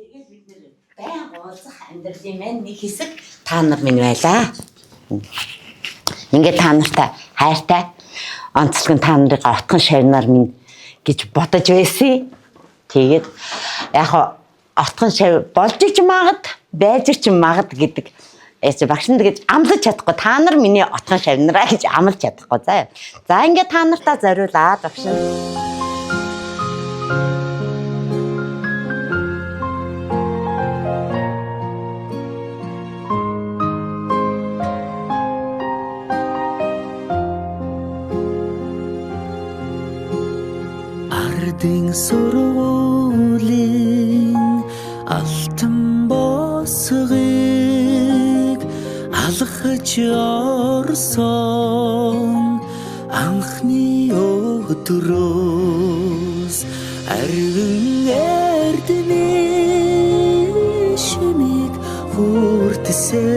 Тэгээд бид нэр байн уулзах амьдралын маань нэг хэсэг та нар минь байлаа. Ингээд та нартай хайртай онцлог та нарыг отхон шавнаар минь гэж бодож байсан. Тэгээд яг отхон шав болж ч магад, байж ч магад гэдэг багш нар гэж амлаж чадахгүй. Та нар миний отхон шавнараа гэж амлаж чадахгүй заа. За ингээд та нартаа зориулаад багш нар. Ардын сургуулийн алтан босгыг алхаж орсон анхны өдрөөс арвин эрдэнэ шимиг хүртсэн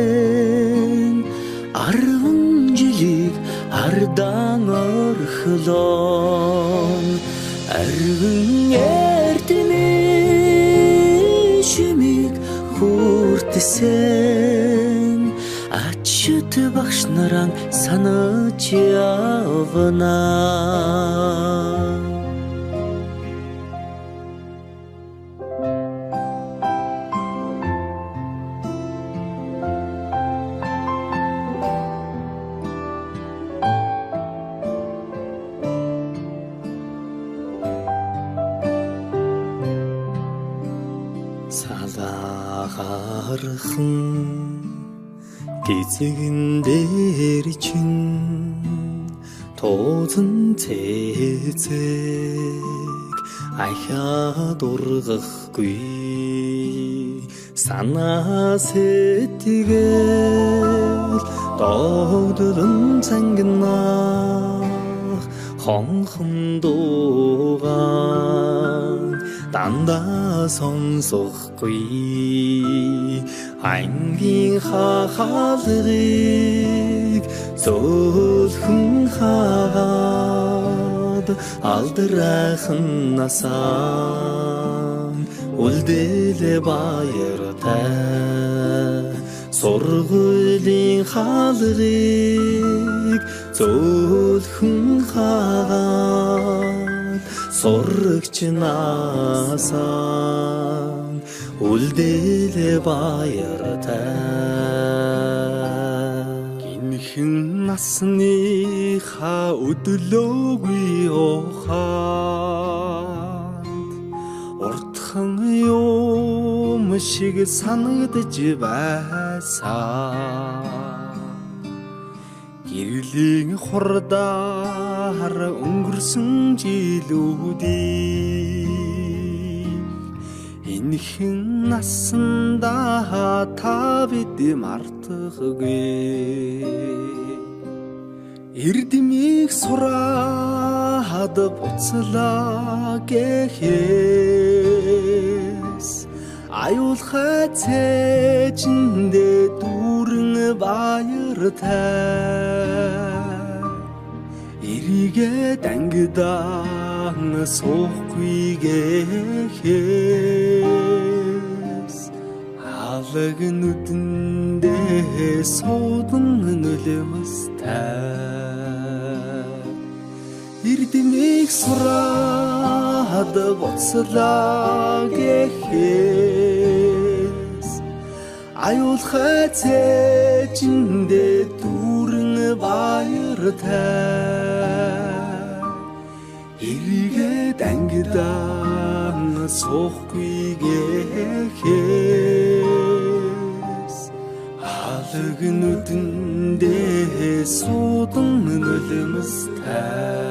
10 жилиг ардан орхлон арвин эрдэнэ шимиг хүртсэн ачт багш нараа санаж явна. Салахархан гизэгэн дээр чин тоозон цэцэг ахаад ургахгүй санаа сэтгэл догдолн цангинах хонхон дуугаан дандаа сонсохгүй ангийн хахалгыг зөөлхөн хаад алдрайхан насаа үлдээлээ баяртай сургуулийн хаалгыг зөөлхөн хаад сурагч насаа үлдээлээ баяртай гинхэн насныхаа өдлөөгүй ухаанд уртхан юм шиг санагдаж байсан гэрлийн хурдаар өнгөрсөн жилүүдийг энэхэн насандаа та бид мартахгүй эрдэмийг сураад буцлаа гэхээс аюулхай цээжиндээ дүүрэн баяртай эрийгээ дангидаан суухгүй гэхээс алаг нүдэндээ суудан нөлөөстэй эрдэмийг сураад буцлаа гэхээс аюулхай цээжиндээ дүүрэн баяртай эрийгээ дангидаан суухгүй гэхээс алаг нүдэндээ суудан нөлөөстэй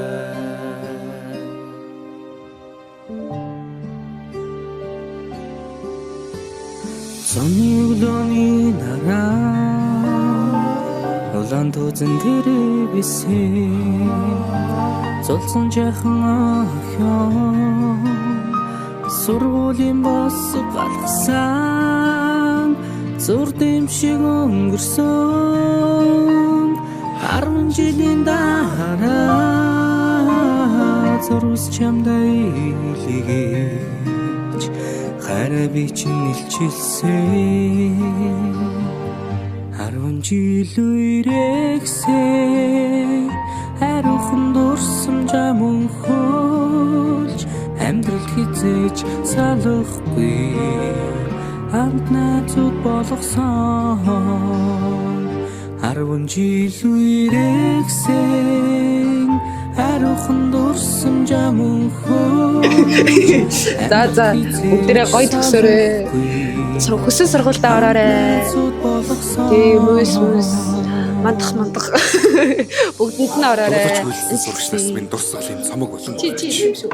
Сонигдоны нараа улаан тузан дээр бисэн золсон жахан охин сургуулийн бос галгасан зур дэмшиг өнгөрсөн 10 жилийн дараа зурус чамдаа илгээж хараа би чинь илчилсэн 10 жил үрэгсэн хариухан дурсам жамун хөлж амьдрал хизээж салахгүй хамт найзууд болгосон 10 жил үрэгсэн хариухан дурсам жамун хөлж За бүгдээрээ гоё төгсөөрэй. Хүсэл сургуультай ороорой. Тийм мүс мандах бүгдэнд нь ороорой. Сурагч нас минь дурсгал юм цамаг болон. Чи юм шүү.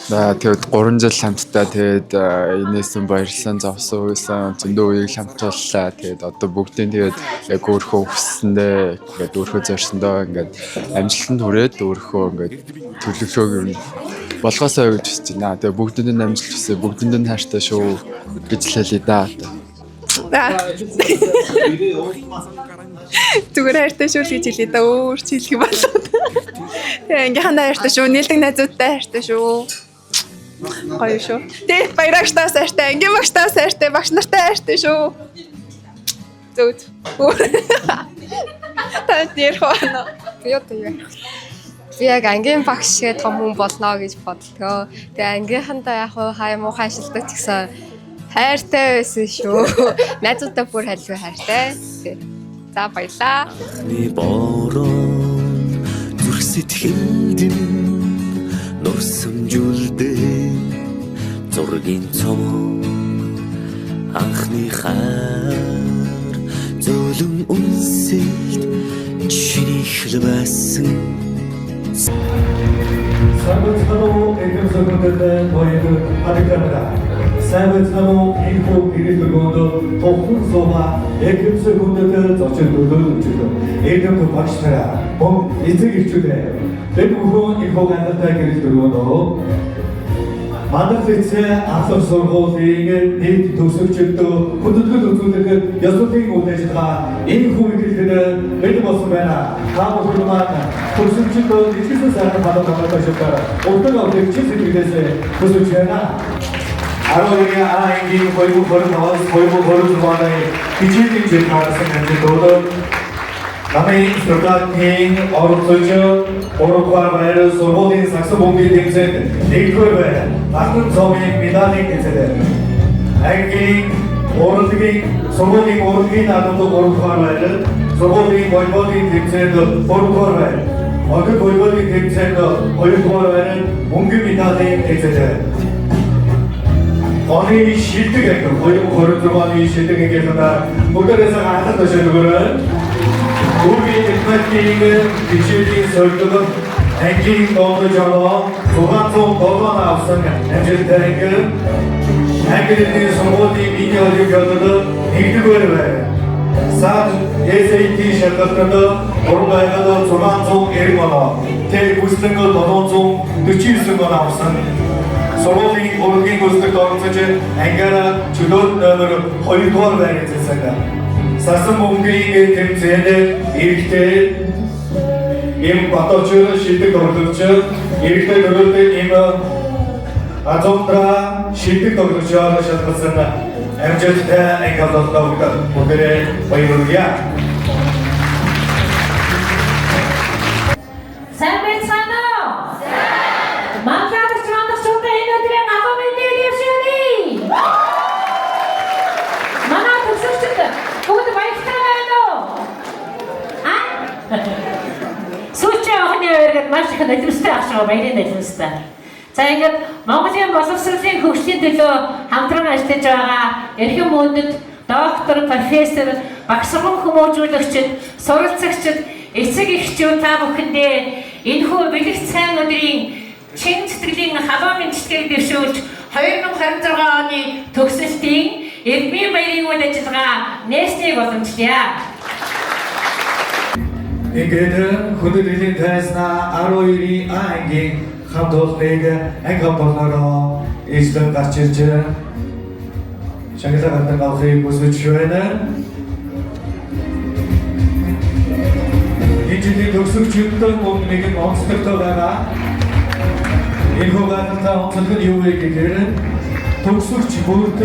Тэгээд 3 жил хамтдаа тэгээд энэсэн баярлсан зовсон байсан зөндөө үеийг хамтууллаа. Тэгээд одоо бүгдийн тэгээд яг өөрхөө хүссэндээ ингээд өөрхөө зорьсондоо ингээд амжилтанд хүрээд өөрхөө ингээд төлөвлөгөөг ер нь болгоосоо гэж хэлж байна. Тэгээд бүгдэнд нь амжилт хүсье, бүгдэнд нь хайртай шүү гэж хэлээ да. Зүгээр хайртай шүү л гэж хэлээ да. Өөр чи хэлэх болоо. Тэгээ ангийнхаа хайртай шүү, нийлдэг найзуудтай хайртай шүү. Гоё шүү. Тэ баярагчтаас хайртай, ангийн багштаас хайртай, багш нартай хайртай шүү. Зүг. Та ярих байна. Би одоо юу? Би яг ангийн багш шиг том хүн болно гэж бодлоо. Тэгээ ангийнхандаа яг хаа муу хайшилдаг гэсэн хайртай байсан шүү. Найзуудтай бүр халиу хайртай. За баярлаа. Ни борон зүрх сэтгэлд нурсамжуулдээ зургийн цом анхны хайр зөөлөн үнсэлт чиний хэлбэсэн Самбатсануу эдэмсэгүүдэд боёд харагдана. Самбатсануу ихүү ирэлгөөд тоххон суума эдэмсэгүүдэд зочин төлөвлөж эдэм багшнараа бом эцэг ирчүүдээ бид бүхэн ихүү гандалтай гэрэл дөрвөө Мандах лицээ ахлах сургуулийн нийт төгсөгчдөө хөдөлгөөн үзүүлэх ёслолын үйл ажиллагаа энэ хүүхдүүдэд бид болсон байна. Та бүхэн маань төгсөгчдөө ихэвчлэн сайхан балуугаар шилжүүлээ. Өдөр өдөр чиглэлээс төсөж байна. Арвагийн аангийн хоёрын зурваны хичээлийн жил харсан амжилтууд намын студентийн оролцож урагвар байр сургуулийн саксофоны тэмцээнд нэгдүгээр байр алтан цомын медалийг эзэлээ. Ангийн сургуулийн урлагийн наадмууд урагвар байр сургуулийн волейболын тэмцээнд гуравдугаар байр одод волейболын тэмцээнд хоёрдугаар байр мөнгөн медалийг эзэлээ. Оны шилдэг анги 2026 оны шилдэг ангийнхаа бүгдээс хаалт төшөөлгөөр Үргийн техникийн хичээлийн сөргөг ангийн дооно жоо 607 авсан амжилттай ангийн сургуулийн миний олимпиадад нэгдүгээр байв. Саад SAT шалгалтанд урагшаад 690 оноо, тэг бүслэнг 749 оноо авсан. Сургуулийн урлагийн гүйцэтгэгчд оролцож ангиараа чөлөөт номер 2 дугаар байр эзэлсэн. Сасан бөмбөгийн тэмцээнд эрэгтэй им баталчаар шилдэг тоглогч эрэгтэй төрөлтэй им азомтра шилдэг тоглогчоор шалгалсан амжилттай анги болдог бүгдээ баярлалаа. Сайн байна уу? Манчаад чамд шүтэ өнөөдрийн агавын дэвшэний. Манай төгсөгчд бүгд баяртай байна уу? Сүүч явахны үргэлж маш их нэвтрүүлсэн ахшаа баярын нэвтрүүлсэн. За ингээд Монголын боловсролын хөгжлийн төлөө хамтран ажиллаж байгаа эрхэм мөндөд доктор, профессор, багшран хүмүүжүүлэгчид, суралцагчид, эцэг эхчүүд та бүхэндээ энэхүү бэлэг сайн өдрийн чин сэтгэлийн халуун мэдчилгээг дэвшүүлж 2026 оны төгсөлтийн эрдмийн баярын үйл ажиллагаа нээснийг боломжлоо. Ингээд хөдөлгөөний тайзнаа 12-ийн ангийн хамт олоныг анги болнороо эзлэн гарч ирж шагнал гардаг авахыг хүсэж байна. Энэ жилийн төгсөгчдөө нэг нь онцлогтой байгаа. Энэ хугацаанд онцлог нь юу вэ гэхээр төгсөгч бүрд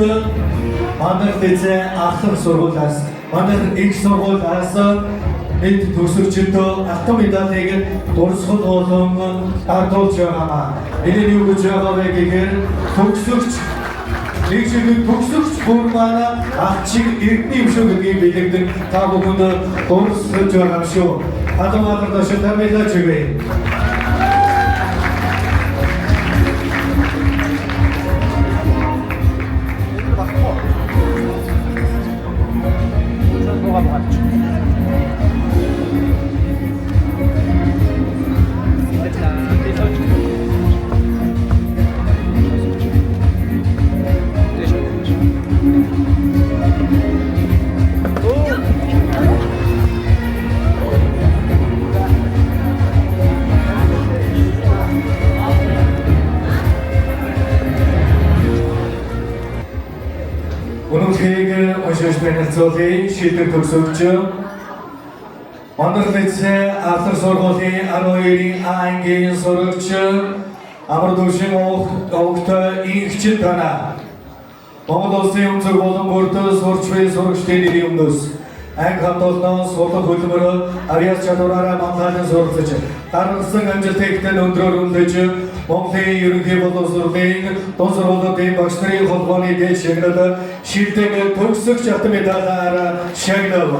манай дэзээ ахлах сургуулиас манай их сургуулиас эд төгсөгчдөө автом медалийг дурсгал болон ардуулж байгаа. Энэ нь юу гэж байгаа вэ гэхээр төгсөгч нэг шиг төгсөгч бүр манай ах чиг эрдний юм шүү гэдгийг бэлэгдэн та бүхэнд дурсгаж байгаа юм шүү. Адамаадаа шатамилаа чигээ. Өнөөдрийг уншиж танилцуулъя. Шийдвэр төгсөгч манай лицей ахлах сургуулийн 12-ийн ангийн сурагч амар дүүшин огт игч тана. Монгол улсын өнцөг болон бүрд сурч буй сурагчдын өмнөөс анги хамтолноос сурлах хөдөлмөр авиац чадвараараа манлайлан суралцаж дарагсан амжилттай өндрөөр үнэлж Монголын ерөнхий боловсролын дунд сургуулийн багш нарын холбооны дээд шагнал шилдэг төгсөгч автом медалаар шагнав.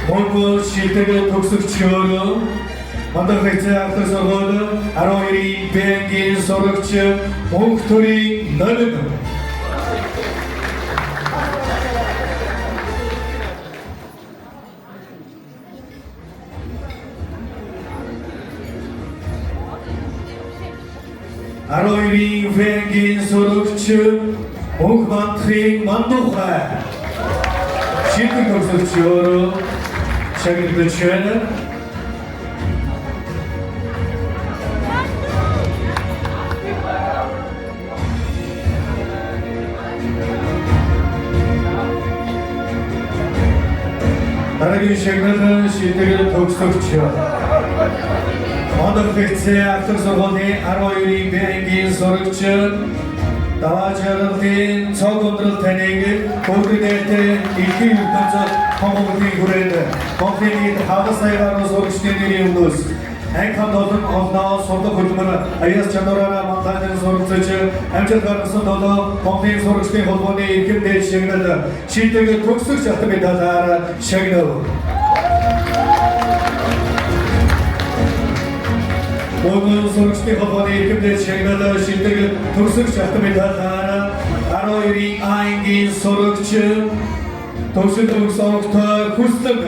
Монгол шилдэг төгсөгчөөр манай лицей ахлах сургууль 12-ийн Б-гийн сурагч мөнх төрийн номер Ароири Венгийн сурагч мөнх мантрын мандухай шилдэг төгсөгчөөр шагнаж байна. Дараагийн шагнал шилдэг төгсөгч манай лицей ахлах сургуулийн 12-ийн Б-гийн сурагч даваа жаргалын цог өндрөл таныг бүгдээрээ ихэнх ертөнцөд Монголын хүрээнд Монголын хагас саягаар сурагчдын өмнөөс анги хамтолон олноо сурлах хөдөлмөр авиац чадвараараа манлайлан суралцаж амжилт гаргасан долоо Монголын сурагчдын холбооны эрхэм дээд шагнал шилдэг төгсөгч автом медалаар шагнав. Монгол сурагчдын холбооны эрхэм дээд шагнал шилдэг төгсөгч автом медалаар 12-ийн ангийн сурагч төгсөл төгсөгт хүслэг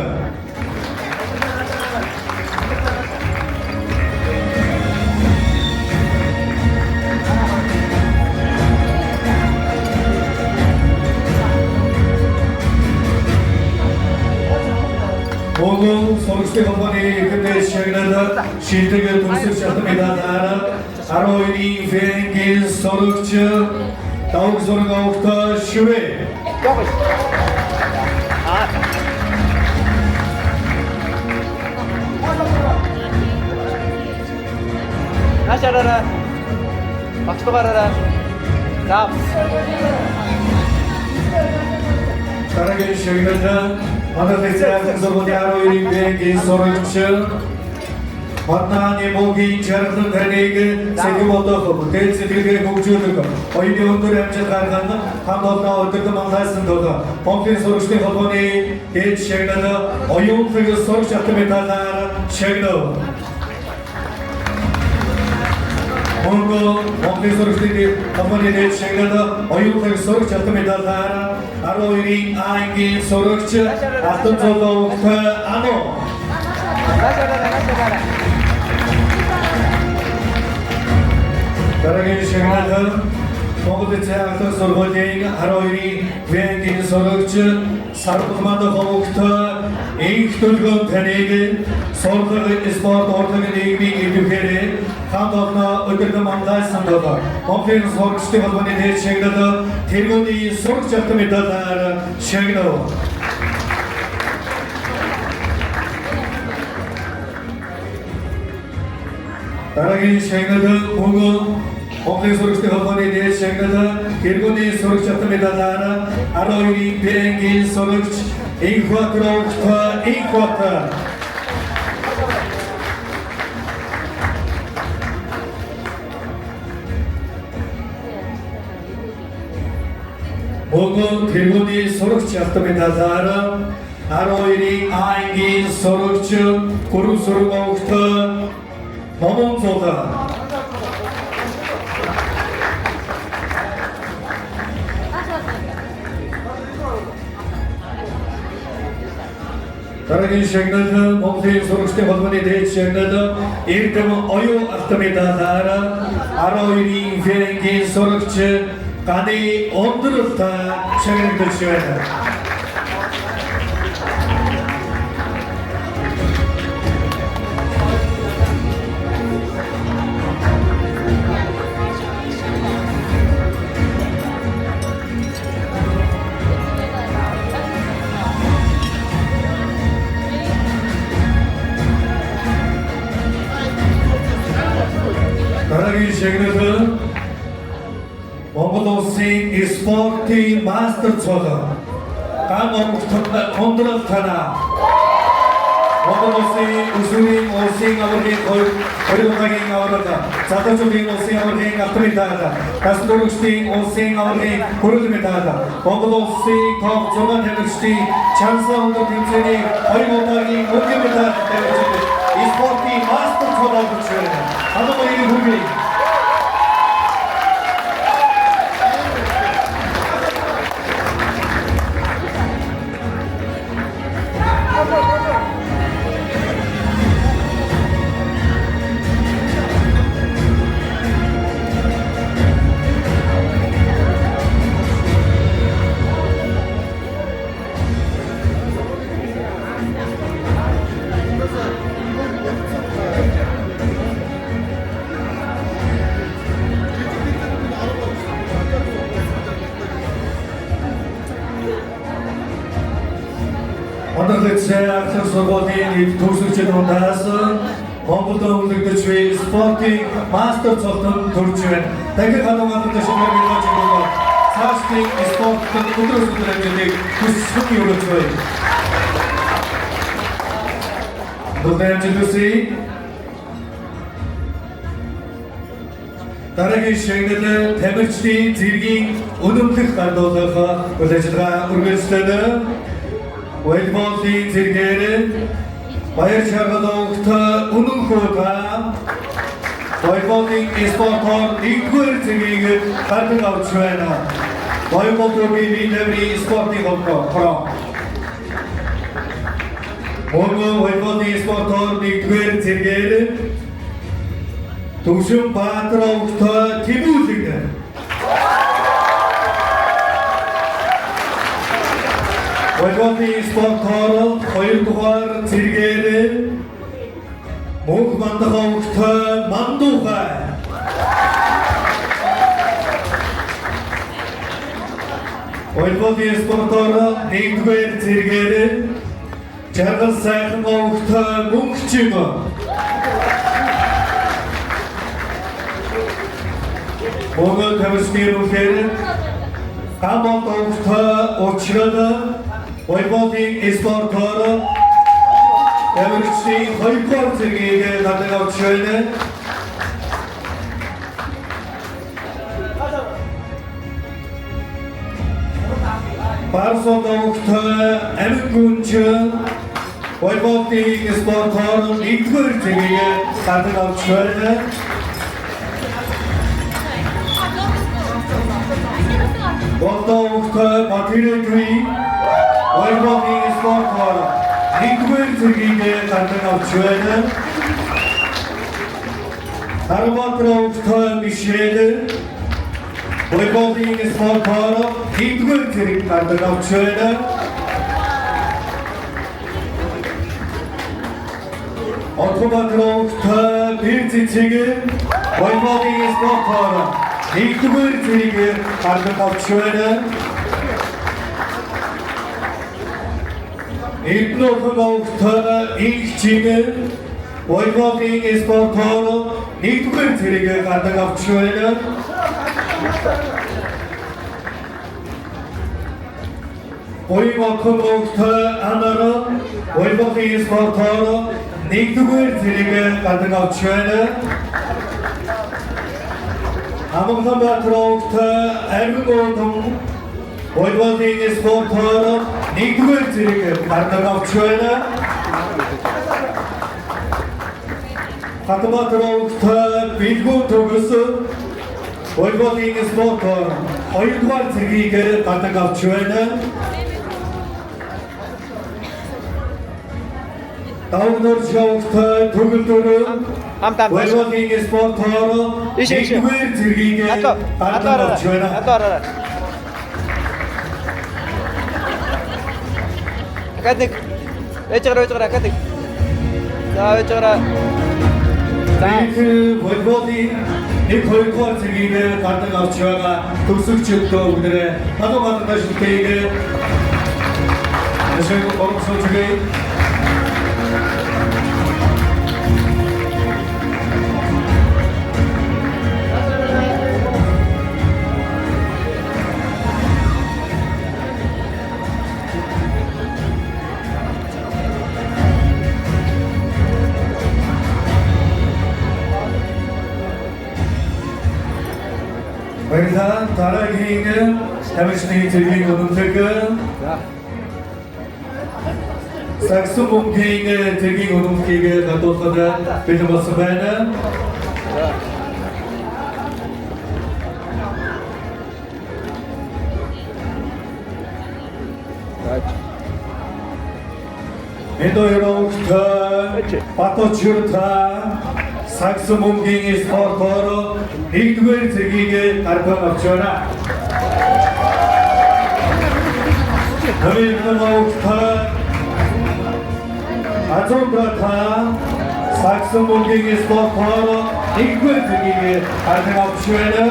Монгол сурагчдын холбооны эрхэм дээд шагнал шилдэг төгсөгч автом медалаар 12-ийн Б-гийн сурагч давг зураг авахт шүрээ. Ашарара. Багтугарара. За. Дараагийн шагнал манай лицей ахлах сургуулийн 12-ийн Б-гийн сурагч Батнаны могийн жаргал таныг сэгэм бодох бүтээл сэтгэлгээ хөгжүүлэх оюуны өндөр амжилт гаргах хамт олоноо өдөртөн манлайсан тул Монголын сурагчдын холбооны дээд шагнал оюуны сурагч автом медалаар шагнав. Монголын сурагчдын холбооны дээд шагнал оюуны сурагч автом медалаар 12-ийн ангийн сурагч Алтан цолоогт ано. Дараагийн шагнал Монгол лицей ахлах сургуулийн 12-ийн Б-гийн сурагч Сарбалмад хогт инх төлгөө таныг сурлаг спорт урлагийн нийгмийн идэвхээрээ хамт олоноо өдөртөн манлайсан тул Монголын сурагчдын холбооны дээд шагнал тэргүүний сурагч автом медалаар шагнав. дараагийн шагналын мөнгө Монголын сурагчдын холбооны дээд шагналын гэргүүний сурагч авто медалаараа 12-ийн Бэрэнгийн сурагч Инхватер Мөнгө гэргүүний сурагч авто медалаараа 12-ийн Аингийн сурагч гурван сургуульд номон зулаа. дараагийн шагналын Монголын сурагчдын холбооны дээд шагналын Эрдэм оюун автомедалаараа 12-ийн Бэрэнгийн сурагч Ганы Ондролтой шагнагдаж байна. дараагийн шагналын Монгол улсын спортын мастер цолоо Ган Ондрол танаа Монгол улсын өсвөрийн улсын аваргын хоёрын аварга залуучуудын улсын аваргын автомедаль тасн дөрөвчдийн улсын аваргын хүрэл медаль Монгол улсын топ 6 тамирчдын Чансан өндөр тэмцээний 2 удаагийн мөнгөн медаль тавьж спортын мастер цолоо гэж байна. Хамаагийн хүргэе. Онцлогчтой ахлах сургуулийн төгсөгчид дундаас Монголд өнгөлөгдөж буй спортын мастер цолтон төрж байна. Дахин хадгалт шимээр гэж байна. Цаашдын спортын өдрөөс өдрөөр хүссэн юм өгч байна. Бүгдэмжлүсий дараагийн шагналын тамирчдын зэргийн өнөмлөх гардуулах үйл ажиллагаа үргэлжлэнэ. Волейболын зэргээр баяр шаргалт үнэн хөөгаа волейболын спортоор нэгдүгээр зэргийг гаргаж авч байна. Волейбол төрийн лидерийн спортын холбоо. Волейболын спортоор нэгдүгээр зэргээр Төвшин Баатарт тэмүүлэгдэ. Волейболын спортоор 2 дугаар зэргээр Мөнх Мандаховт Мандухай. Волейболын спортоор 1-р зэргээр Жаргал сайхан овогт Мөнхчин. Монгол тамирчдын үнхээр Хамт овогт учраад волейболын спортоор тамирчдын 2-р зэргийг гаргаж авч байна. Барсод овогт Амин Гүнч волейболын спортоор 1-р зэргийг гаргаж авч байна. Болтовогт Батэрэгүй волейболын спортоор 1-р зэргийг гаргаж авч байна. Харбатровогт Мишель волейболын спортоор 1-р зэрэг гаргаж авч байна. Отбатровогт Бэрцэг волейболын спортоор 1-р зэрэг гаргаж авч байна. Эднохогт Инхчин волейболын спортоор нэгдүгээр зэрэгээ гадаг авч байна. Ойвохон өгтөө анараа ойвохон спортоор нэгдүгээр зэрэгээ гадаг авч байна. Амгалан Баатарогт арвин гол ойвохон спортоор нэгдүгээр зэрэгээ гадаг авч байна. Хатбаатарогт бэлгүү төгс ойвохон спортоор хоёрдугаар зэрэгээ гадаг авч байна. Тавнор шогт төгөлдөр ойвохон спортоор нэгдүгээр зэрэгээ гадаг авч байна. Акадик. Ээжгараа акадик. За ээжгараа. Ойвохон нэг хоёрдугаар зэрэгээ гадаг авч байгаа төгсөгчдөө бүгдээ хадгалж шүтээгээ. Ашиг боромсолжгээ. Баярлалаа. Дараагийн тамирчны зэргийн өнөмтөг саксофонгийн зэргийн өнөмтгийг гадуурхад бэлэн болсон байна. Эдоёрогт Баточурта саксофонгийн спортоор нэгдүгээр зэрэгээ гаргаж авч байна. Хамилтоногт Азондрата саксофонгийн спортоор нэгдүгээр зэрэгээ гаргаж авч байна.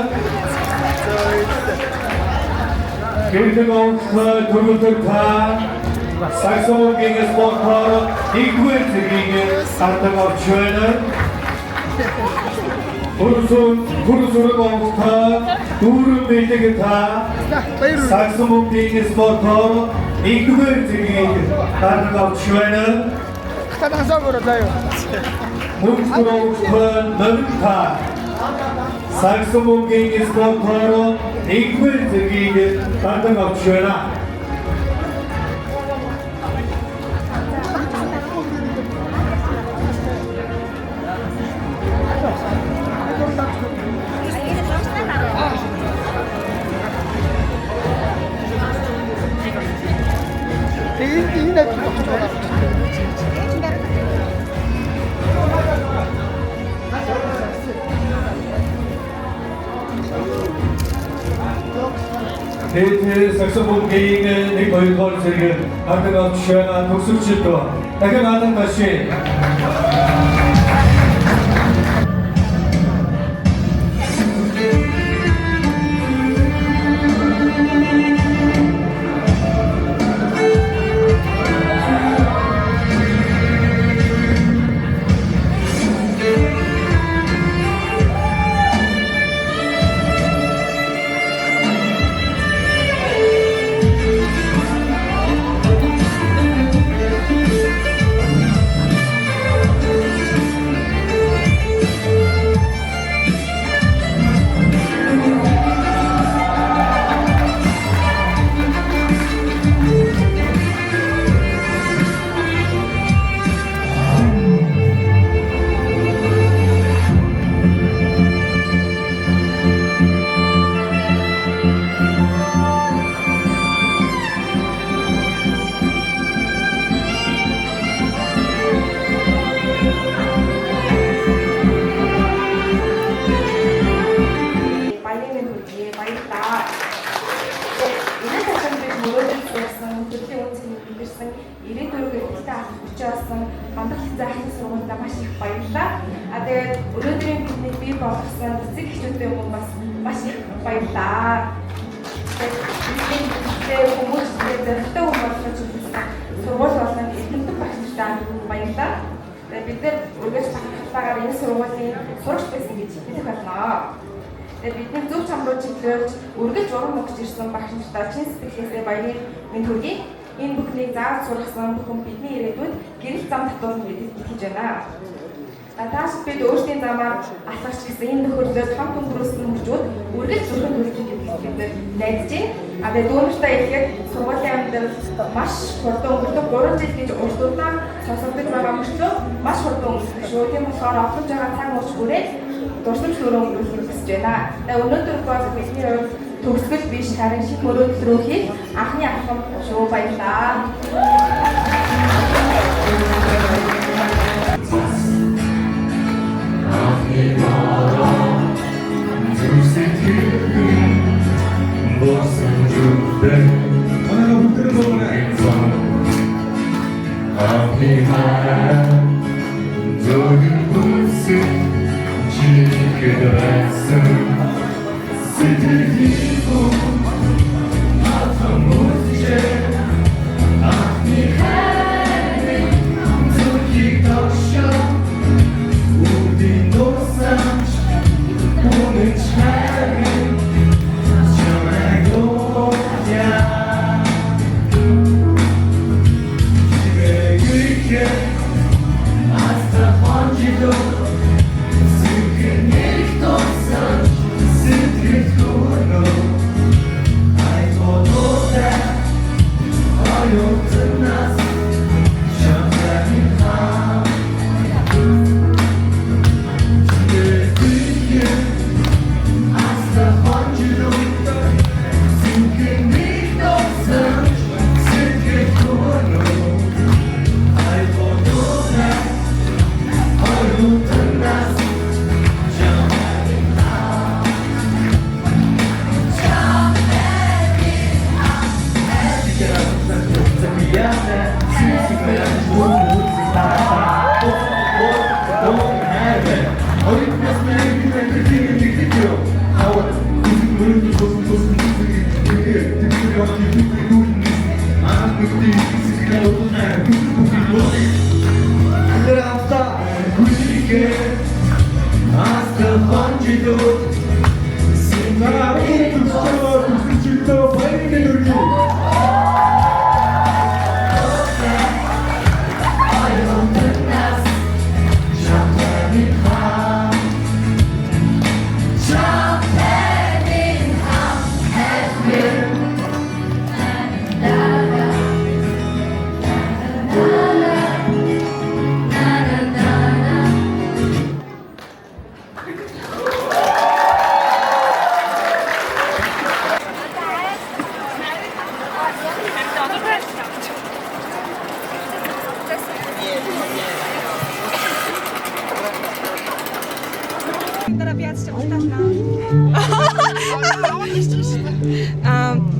Гэрдэгогт Төгөлдөрта саксофонгийн спортоор нэгдүгээр зэрэгээ гаргаж авч байна. Хүрсүргогт дүүрэн бэлэг та саксофонгийн спортоор нэгдүгээр зэрэгийг гаргаж авч байна. Мөнхрогт нөлта саксофонгийн спортоор нэгдүгээр зэрэгийг гаргаж авч байна. Тэд саксофонгийн нэг хоёрдугаар зэрэг гаргаж авч байна. Төгсөгчд дахин наадам башин. Тэгээд бид нэр үргэлж бахархалтаагаар энэ сургуулийн сурагч байсан гэж хэлэх болно. Тэгээд бидний зөв чам руу чиглүүлж үргэлж урам өгч ирсэн багш нартай чин сэтгэлээсээ баярыг минь хүргэе. Энэ бүхнийг зааж сургасан бүхэн бидний ирээдүйд гэрэл зам татуулна гэдэгт итгэж байна. Тааш бид өөрсдийн замаар алхаж гэсэн энэ нөхөрлөд том төнгөрөөсөн мөрчүүд үргэлж зүрхэн төлөвлөж гэдэгт бид найдаж байна. Тэгээд дүүнэртэй ихэд сургуулийн амьдрал маш хурдан өнгөрдөг 3 жил гэж урдуудан сонсогдож байгаа мөрчлөө маш хурдан өнгөрсөн шүү. Тийм болохоор олж байгаа цаг мууч хүрээд дурсамж төрөө өнгөрүүлэх гэж байна. Тэгээд өнөөдөр бол бидний хувьд төгсгөл биш харин шиг мөрөөдөл рүү хийх анхны алхам шүү. Баярлалаа.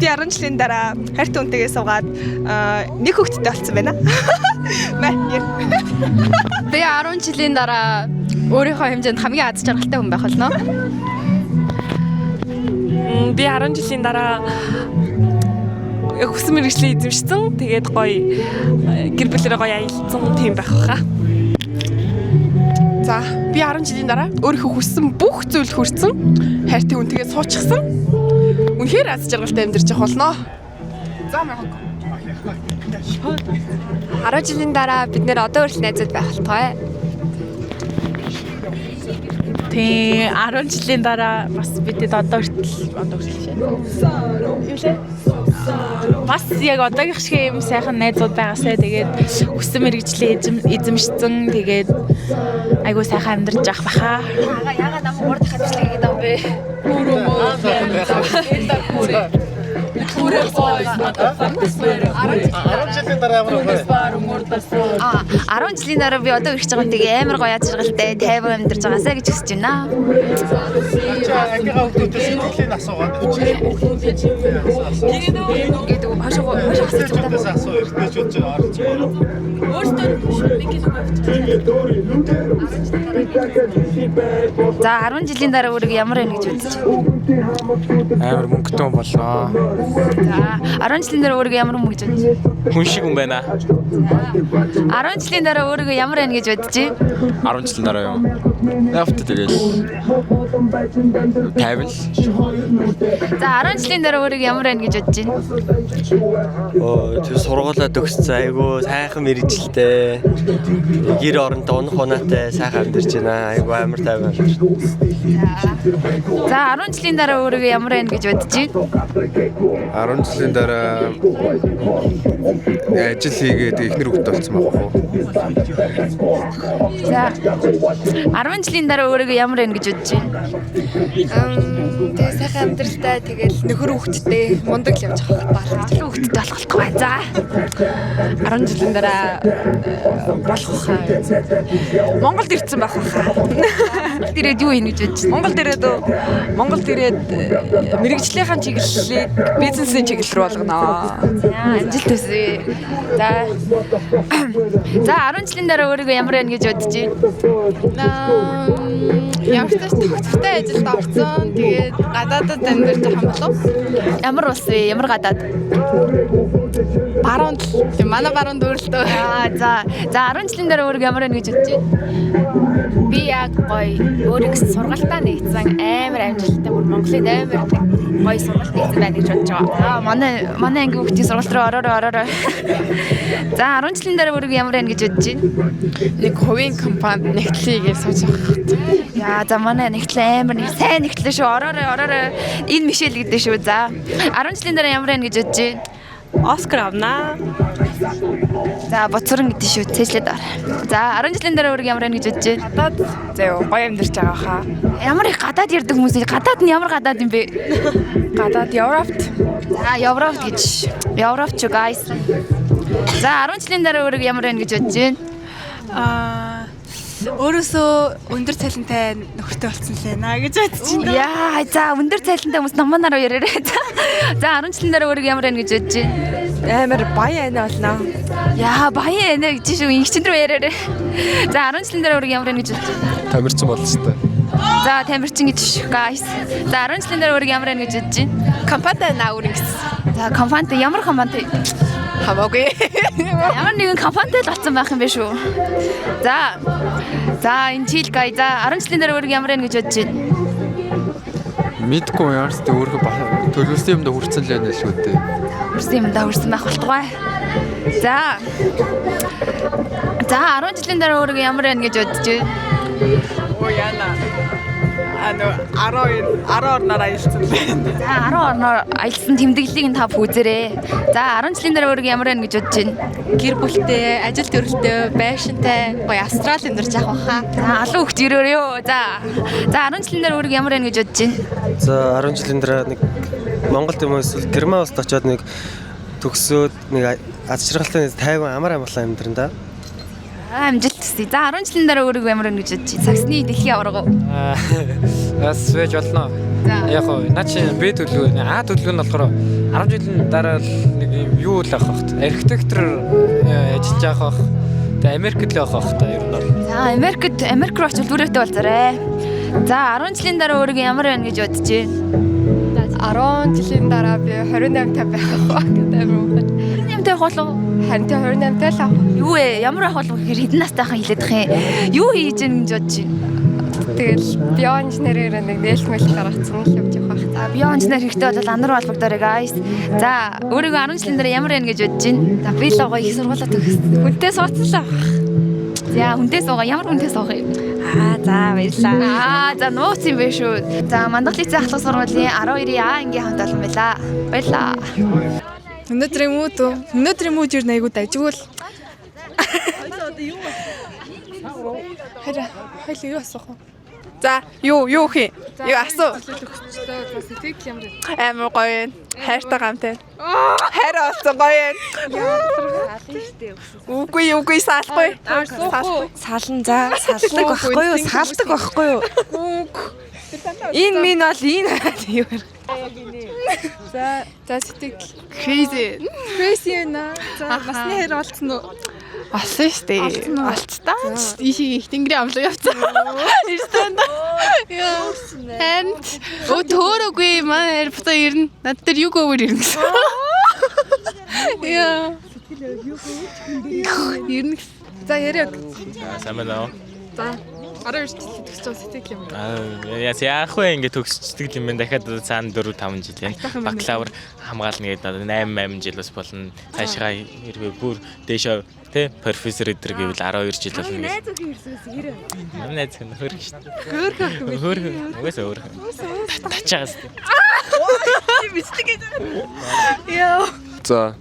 Би 10 жилийн дараа хайртай хүнтэйгээ суугаад нэг хүүхэдтэй болсон байна. Би 10 жилийн дараа өөрийнхөө хэмжээнд хамгийн аз жаргалтай хүн байх болно. Би 10 жилийн дараа хүссэн мэргэжлээ эзэмшсэн. Тэгээд гоё гэр бүлэрээ гоё аялцсан тийм байх баха. За, би 10 жилийн дараа өөрийнхөө хүссэн бүх зүйл хүрсэн. Хайртай хүнтэйгээ суучихсан. Үнэхээр аз жаргалтай амьдарч явах болно. За маяг. 10 жилийн дараа бид нэр одоо хүртэл найзууд байх болтугай. Тий 10 жилийн дараа бас бидэд одоо хүртэл шээ. Юу лээ? Бас яг одоогийнх шиг юм сайхан найзууд байгаасай. Тэгээд хүссэн мэргэжлээ эзэмшсэн. Тэгээд айгуу сайхан амьдарч явах баха. Яга намайг урд хадгалах гэдэг юм бэ? 10 жилийн дараа би одоо ирэх байгаа нэг амар гоё аз жаргалтай тайван амьдарч байгаасаа гэж хүсэж байна. Ангийнхаа хүмүүсээс сэтгэлийн асуугаад гэдэг хашаа асуу эртнээчүүд чинь оролцоо. Өөртөө минийх За 10 жилийн дараа үрийг ямар байна гэж бодож байна? Амар мөнгөтэй болоо. За 10 жилийн дараа өөрийгөө ямар хүн гэж бодож байна? Хүн шиг хүн байна. 10 жилийн дараа өөрийгөө ямар байна гэж бодож байна? 10 жилийн дараа юу? Яавт тэгэл. Тавил. За 10 жилийн дараа өөрийгөө ямар байна гэж бодож байна? Тэр сургуулаа төгссөн айгу сайхан мэрэгжилтэй. Гэр оронтой унах унаатай сайхан амьдарч байна. Айгу амар тайван. За 10 жилийн дараа өөрийгөө ямар байна гэж бодож байна? 10 жилийн дараа ажил хийгээд эхнэр хүүхдтэй болсон байх уу? За 10 жилийн дараа өөрийгөө ямар байна гэж бодож байна? Тэгээ сайхан амьдралтай тэгэл нөхөр хүүхэдтэй мундаг л явж байгаа байх. Хүүхэдтэй болох болтугай. За 10 жилийн дараа болох хаа. Монголд ирсэн байх хаа. Монголд ирээд юу хийнэ гэж бодож байна? Монголд ирээд мэрэгжлийнхэн чиглэлийг бизнесийн чиглэл рүү болгоно. Амжилт хүсье. За 10 жилийн дараа өөрийгөө ямар байна гэж бодож байна? Ямар ч тогтвортой ажилд орсон. Тэгээд гадаадад амьдарч байгаа юм болов? Ямар улс вэ? Ямар гадаад? Баруунд л. Манай баруунд өөрлөлтөө. За 10 жилийн дараа өөрийгөө ямар байна гэж бодож байна? Би яг гоё өөрийгөө сургалтаа нэгдсэн амар амжилттай бүр Монголын амар гоё сургалт нэгдсэн байна гэж бодож байгаа. Манай анги хүүхдийн сургалт руу ороорой. За 10 жилийн дараа өөрийгөө ямар байна гэж бодож байна? Нэг хувийн компанид нэгтлэгээ сууж байгаа. Яа за манай нэгтлээ амар нэг сайн нэгтлээ шүү. Ороорой. Энэ Мишель гэдэг шүү. За 10 жилийн дараа ямар байна гэж бодож байна? Оскар авнаа. За боцорон гэдэг шүү. Цээжлээд ор. За 10 жилийн дараа өөрийгөө ямар байна гэж бодож байна? Гадаад зөө гоё амьдарч байгаа хаа. Ямар их гадаад ярддаг хүмүүс вэ? Гадаад нь ямар гадаад юм бэ? Гадаад Европт. За Европт гэж. Европт ч guys. За 10 жилийн дараа өөрийгөө ямар байна гэж бодож байна? Өөрөөсөө өндөр цалинтай нөхөртэй болсон л байна гэж бодож байна. Яа, за өндөр цалинтай хүмүүс наманаар яриараа. За 10 жилийн дараа өөрийгөө ямар байна гэж бодож байна? Амар баян байна болно. Яа, баян байна гэж шүү. Игчэн рүү яриараа. За 10 жилийн дараа өөрийгөө ямар байна гэж бодож байна? Тамирчин болно шүү дээ. За тамирчин гэж шүү guys. За 10 жилийн дараа өөрийгөө ямар байна гэж бодож байна? Компанитай наагур гэсэн. За компанитай ямар компанитай? Хамаагүй. Ямар нэгэн компанитай л болсон байх юм бэ шүү. За энэ чил гай. За 10 жилийн дараа өөрийгөө ямар байна гэж бодож байна? Мэдгүй ямар ч өөрхөө төлөвлөсөн юмдаа хүрсэн л байна шүү дээ. Хүрсэн юмдаа хүрсэн байх болтугай. За 10 жилийн дараа өөрийгөө ямар байна гэж бодож байна? Оо яна. 12 орноор аялсан байна. За 10 орноор аялсан тэмдэглэлийг нь та үзээрэй. За 10 жилийн дараа өөрийгөө ямар байна гэж бодож байна? Гэр бүлтэй, ажил төрөлтэй, байшинтай, гоё австрал амьдарч байгаа хаа. За алуу хөгж ирээрэй юу. За 10 жилийн дараа өөрийгөө ямар байна гэж бодож байна? За 10 жилийн дараа нэг Монголд юм уу эсвэл Герман улсад очиод нэг төгсөөд нэг аз жаргалтай тайван амар амгалан амьдран да. Амжилт хүсье. За 10 жилийн дараа өөрийгөө ямар байна гэж бодож байна? Саксны дэлхий аварга. Бас вэж болно. Яг оо наа чи Б төлөв. А төлөв нь болохоор 10 жилийн дараа нэг юм юу л авах бахт. Архитектор ажиллаж явах бах. Тэгээ Америкт л явах бах та ер нь бол. За Америк руу очил дүрээтэй болзарай. За 10 жилийн дараа өөрийгөө ямар байна гэж бодож байна? 10 жилийн дараа би 28 та байх гэдэг юм. 28 та болов уу? Харин 28 та л аа. Юу вэ? Ямар ах болов гэхээр хэдэн настайхан хэлээд их юм. Юу хийж гин гэж бодож байна? Тэгэл биоинженерээр нэг нээлтмэл гаргацсан л явж явах. За биоинженер хэрэгтэй бол анар холбогдорой guys. За өөрийгөө 10 жилийн дараа ямар байна гэж бодож байна? За би л гоё их сургуулаа төгссөн. Хүнтэй суудсан л авах. За хүнтэй суугаа ямар хүнтэй суух юм? За баярлаа. За нууц юм бэ шүү. За Мандахлицын ахлах сургуулийн 12-ийн А ангийн хамт олон байла. Баярлаа. Өнөөдрийн муу жир айгуу дажгүй л. Хараа хоёул юу асуух вэ? За юу хий? Юу асуу? Амар гоё юм. Хайртай гамтай. Хайраа болсон гоё юм. Үгүй салахгүй. Сална за салдаг байхгүй юу? Салдаг байхгүй юу? Энэ минь бол энэ юу. За сэтгэл crazy байна. За насны хайр олцсон уу? Алсан штэ. Алцтай. Ийшээ их тэнгэрийн амлаа явцсан. Ирсэн да. Яа. Энд төөрөгүй маань буцаа ирнэ. Над дээр юу гөөр ирнэ гэсэн. Яа. Ирнэ. За яриа. Сайн байна уу? За. Араа ирж төгсөж сэтгэл юм. Яах вэ ингэ төгсчихдэг юм байна. Дахиад цаана 4 5 жил юм. Бакалавр хамгаална гэдэг 8 жил бас болно. Цаашгаа хэрвээ бүр дээшээ тэ профессор эдэр гэвэл 12 жил болно. Найз өхөн ирсэнээс ирээ. Найз өхөн хөрх шүү дээ. Хөрх. Угаасаа хөрх. Тачаагаас. Мистик гэж. Яа. За.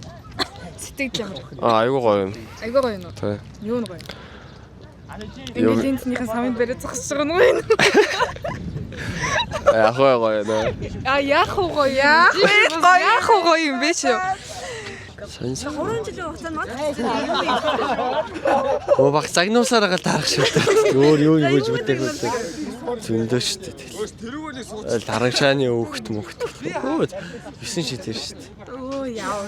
Сэтгэл юм. Айгуу гоё юм. Айгуу гоё юм уу? Тий. Юу нэг гоё. Ингээд энэний самын бариад зогсож байгаа нь үү? Яах вэ гоё нэ. Яах вэ гоё? Яах вэ гоё юм бэ чи? Сонс. 3 жилийн хугацаанд Оо баг загнуусаараа дарах шүү дээ. Өөр юу гэж бүтээх. Зөндөө шүү дээ. Дарагшааны өөхт мөхт. Өө 9 шидэр шүү дээ. Оо яав.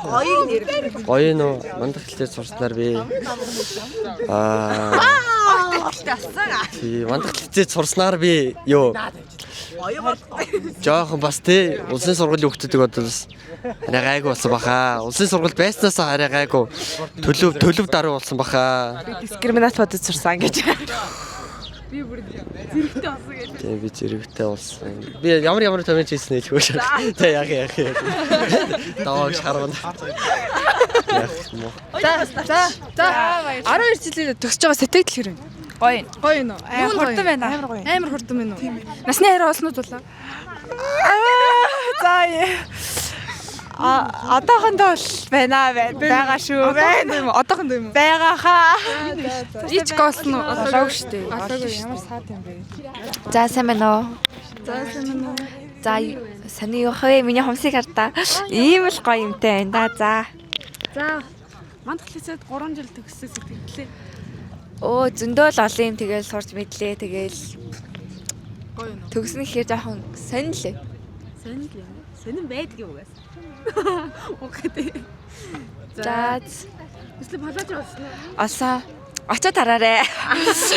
Гоё нэр. Гоё нөө мандах хэлтэй сурснаар би. Тий мандах хэлтэй сурснаар би юу. Жоохон бас тий улсын сургуулийн хүүхдүүдийг одоо бас арай гайгүй болсон баха. Улсын сургууль байснаас арай гайгүй төлөв даруй болсон баха. Дискриминат бодож сурсан гэж. Би бүр зэрэгтэй болсон гэж. Тий би зэрэгтэй болсон. Би ямар томьёо хийсэн хэлгүй шээ. Тэ яах. Дааг шарвана. За 12 жилийн төгсөж байгаа сэтгэл хэрэг. Гоё. Гоё нөө. Амар хурдан байна. Амар хурдан байна уу? Насны хараа олснууд болоо. За одоохондоо бол байгаа шүү. Байна. Одоохондоо юм уу? Байгаа хаа. Ич голсон уу? Олоогүй шүү дээ. Олоогүй ямар саад юм бэ? За сайн байна уу? За сайн байна уу? За саний юу хөө миний хомсыг хартаа. Ийм л гоё юмтай байна да. За мандах хэлцээд 3 жил төгссөн сэтгэлээ. Оо зөндөө л олон юм тэгэл сурч мэдлээ тэгэл гоё юм. төгснө гэхээр жоохон сонирхлээ. Сонирхол юм. Сонирн байдаг юм угаас. Окей. За эсвэл болооч олсон уу? олсон. Очоод хараарэ.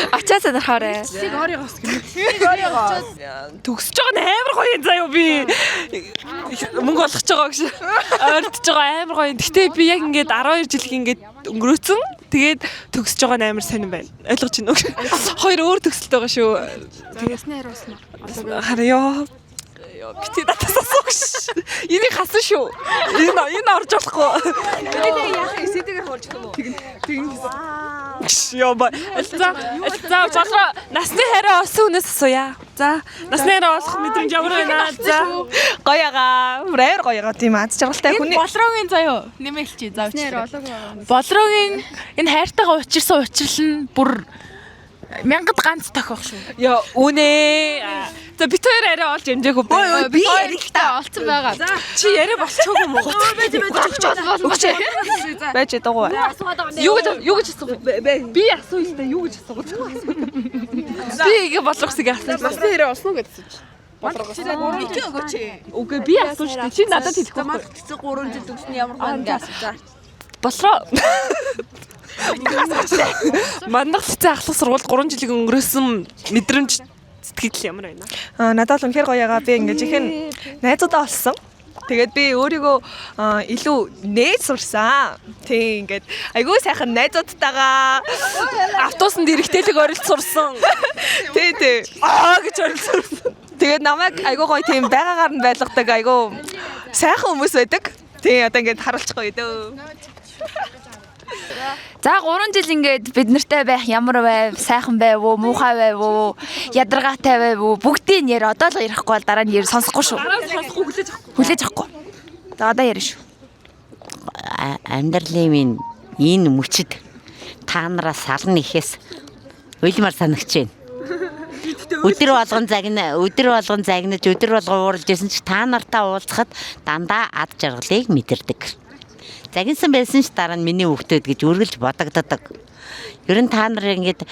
Очоод сонирхоорой. Чиг орёгоос гэнэ. Чиг орёгоос. Төгсөж байгаа нь амар гоё юм заяа би. Мөнгө олгож байгаа гэж. Ойртож байгаа амар гоё. Гэхдээ би яг ингээд 12 жил ингээд өнгөрөөцөн. Тэгээд төгсөж байгаа нь амар сонирн байна. Ойлгож байна уу? Хоёр өөр төсөлт байгаа шүү. Тэгээс нэр болсон уу? Харъя. Бити татасаас. Энийг хасан шүү. Энэ орж болохгүй. Энийг яах вэ? Сэтэйгээр хуулж гэх юм уу? Тэгнэ. Яба. За жолоо насны хараа олсон хүнээс асууя. За насны хараа олох мэдрэмж ямар байна? За гоёгаа. Амар гоёгаа тийм аз жаргалтай хүний. Болроогийн заяа нэмэлч заавч. Болроогийн энэ хайртайгаа учирсан учрал нь бүр мянгад ганц тохиох шүү. Яа үнэ. За бит хоёр арай олж ямжаагүй бай. Би ярихтаа олцсон байгаа. Чи яриа болчихоогүй юм уу? Байж дагуу. Юу гэж асуух вэ? Би асуу юм юу гэж асуух вэ? Би ингэ болрохсыг асуусан. Насны хэрэг олсон уу гэдсэн чи. Үгүй би асуу шүү дээ. Чи надад хэлэхгүй. Манд хэцүү 3 жил төгснө ямар хүн ингэ асууж. Болроо. Мандах цэцэн ахлах сургууль 3 жилиг өнгөрөөсөн мэдрэмж сэтгэл ямар байна? Надад л үнэхээр гоё ягаа. Би ингэж ихэн найзуудаа олсон. Тэгээд би өөрийгөө илүү нээж сурсан. Тэг ингээд айгүй сайхан найзуудтайгаа автобусанд эрэхтэлэг орилж сурсан. Тий гэж орилж сурсан. Тэгээд намайг айгүй гоё тийм байгаагаар нь байлгадаг айгүй сайхан хүмүүс байдаг. Тий одоо ингээд харуулчих гоё дөө. За 3 жил ингээд бид нартай байх ямар байв, сайхан байв уу, муухай байв уу, ядаргаатай байв уу бүгдийг нь яар одоо л ярихгүй бол дараа нь яар сонсохгүй шүү. Хүлээж авахгүй. За одоо ярина шүү. Амьдралын минь энэ мөчид та нараас сална ихээс уйлмар санагч байна. Өдөр болгон загнаж, өдөр болгон ууралж ирсэн ч та нартай уулзахад дандаа ад жаргалыг мэдэрдэг. загинсан байсан ш дараа нь миний хүүхдүүд гэж үргэлж бодогддог. Ер нь та нар ингээд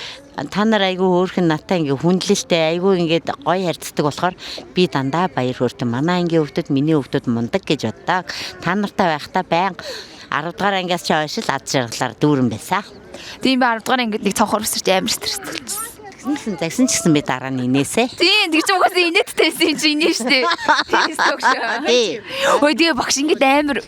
та нар айгүй хөөрхөн натаа ингээд хүндлэлтэй айгүй ингээд гоё харьцдаг болохоор би дандаа баяр хөөртөн манай ангийн хүүхдүүд миний хүүхдүүд мундаг гэж боддог. Та нартай байхдаа баян 10 дугаар ангиас ч хойш л ад жаргалаар дүүрэн байсан. Тийм би 10 дугаар ангид нэг цонхоор өсөрч амар стресстэй. Загсан ч гэсэн би дараа нь инээсэ. Тийм тэгж угаасаа инээдтэйсэн юм чи инээ штэ. Тэнис тогшоо. Ой тэгээ багш ингээд амар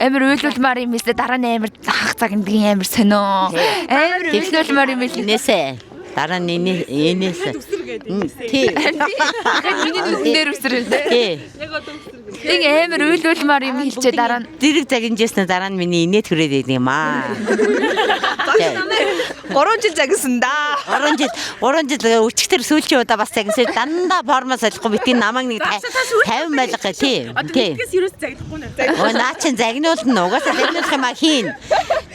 уйлуулмаар юм хэлээ дараа нь амар хах загнадгийн амар сонио. Амар уйлуулмаар юм хэлээ. Инээсэ. Дараа нь инээсэ. Тий. Миний нүднээр үсрэл тий. Тэг амар уйлуулмаар юм хэлчээ дараа нь зэрэг загинжсэн дараа нь миний инээд хүрээд байдаг юм аа. 3 жил загсан да. 3 жил өчигдөр сүүлчийн удаа бас загсан. Дандаа форма солихгүй битгий намайг нэг 50 байлга гэ тий. Тэгээс юу ч загнахгүй нэ. Оо наа чин загнуулна. Угаасаа загнуулах юм а хийн.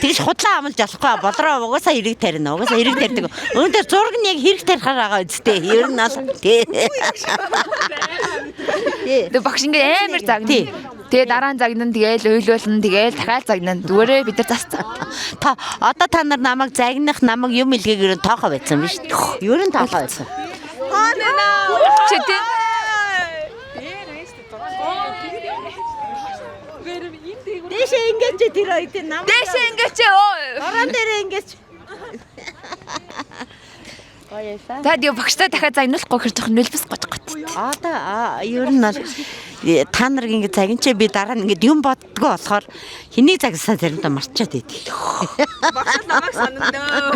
Тэгж худлаа амлж болохгүй. Болроо угаасаа эрэг тарина. Угаасаа эрэг тардаг. Өнөөдөр зураг нь яг хэрэг тарих байгаа үстэй. Ер нь ал тий. Тэг багш ингээ амар загна. Тэгээ дараа нь загнан тэгээл уйлуулна тэгээл дахиад загнан зүгээрээ бид нар засцаа. Та одоо та нар намайг загнах намайг юм илгээгээр нь тоохоо байсан биз дээ. Ер нь тоохоо байсан. Аа нэ. Чэтэ. Дэшээ ингэж тэр хоёрын нам. Дэшээ ингэж өө. Орон дээрээ ингэж. Тад юу багштай дахиад загнуулахгүй хэр жоох нөлбөс гоцгот. Одоо ер нь бол та нар ингэ загинчээ би дараа нь ингэ юм боддгоо болохоор хэнийг загсаа заримдаа марчаад идэг. Багш намайг санагдаа.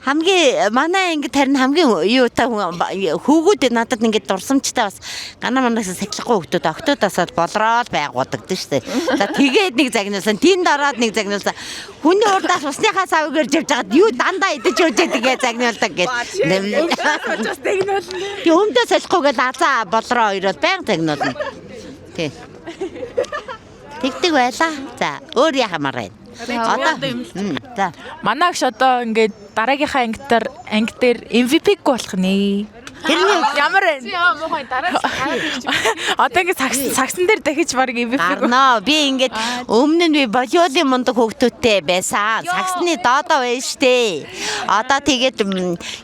Манай ингэ тарин хамгийн юутай хүүгүүд надад ингэ дурсамжтай бас гана манаас сахилахгүй хүүхдүүд октоодасаад болроод байгуудагдсан шүү дээ. За тэгээд нэг загнуулсан, тэнд ороод нэг загнуулсан. Хүний урдаас усныхаа савыг өрж явж байгаад юу дандаа идэж өгчээдгээ загнуулдаг гэж. Тэг өмдөө солихгүйгээл азаа болроо өрөөд баян загнуулна. Тий. Тэгдэг байлаа. За өөр яхамаар байна. Одоо за Манайш одоо ингээд дараагийнхаа анги дээр MVP-г болох нэ. Тэрний ямар муухай дараа одоо ингээд сагсан дээр дахиж баг MVP гарнаа. Би ингээд өмнө нь би волейболын мундаг хүүхдүүдтэй байсан. Сагсны доодоо байж штэ. Одоо тэгээд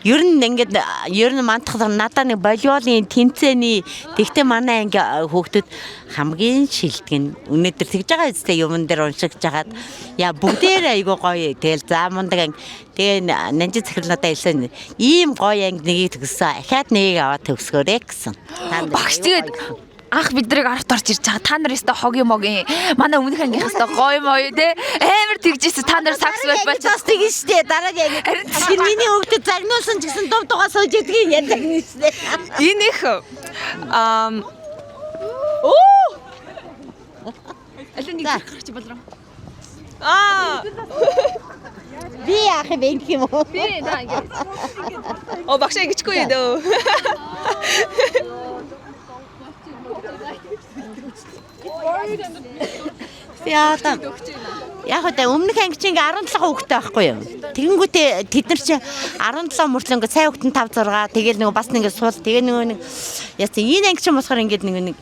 ер нь мандах надаа нэг волейболын тэмцээний тэгтээ манай анги хүүхдүүд хамгийн шилдэг. Өнөөдөр тэгж байгаа үстэй юмн дээр уншигч жагаад яа бүгдээр айгуу гоё. Тэгэл за мундаг анги. Тэгээ нанжи захирал надад хэлсэн. Ийм гоё анги нэгийг төгссөн. Ахаад нэгийг аваад төгсгөөрэй гэсэн. Багш тэгээд анх бид нарыг арт орж ирж байгаа. Та нар өстой хогийн могийн манай өмнөх ангийнх өстой гоё мой те амар тэгжсэн. Та нар сакс байвал бас тэгэн штэ. Дараагийн анги миний хүүхдэд загнуулсан ч гэсэн дув дугаа сууж идгийг яд загнуулсан. Энэ их Алин нэг гарч болроо. Би яах юм бэ юм уу? Би наа ингэ. Оо багш ингэчгүй юу дөө. Яг одоо өмнөх анги чинь 17 хүүхэдтэй байхгүй юу? Тэгэнгүүтээ тэд нар чинь 17 мөртлөө ингээ цай хүүхэд нь 5 6 тэгэл нэг бас нэг суул тэгээ нэг яа энэ анги чинь болохоор ингээ нэг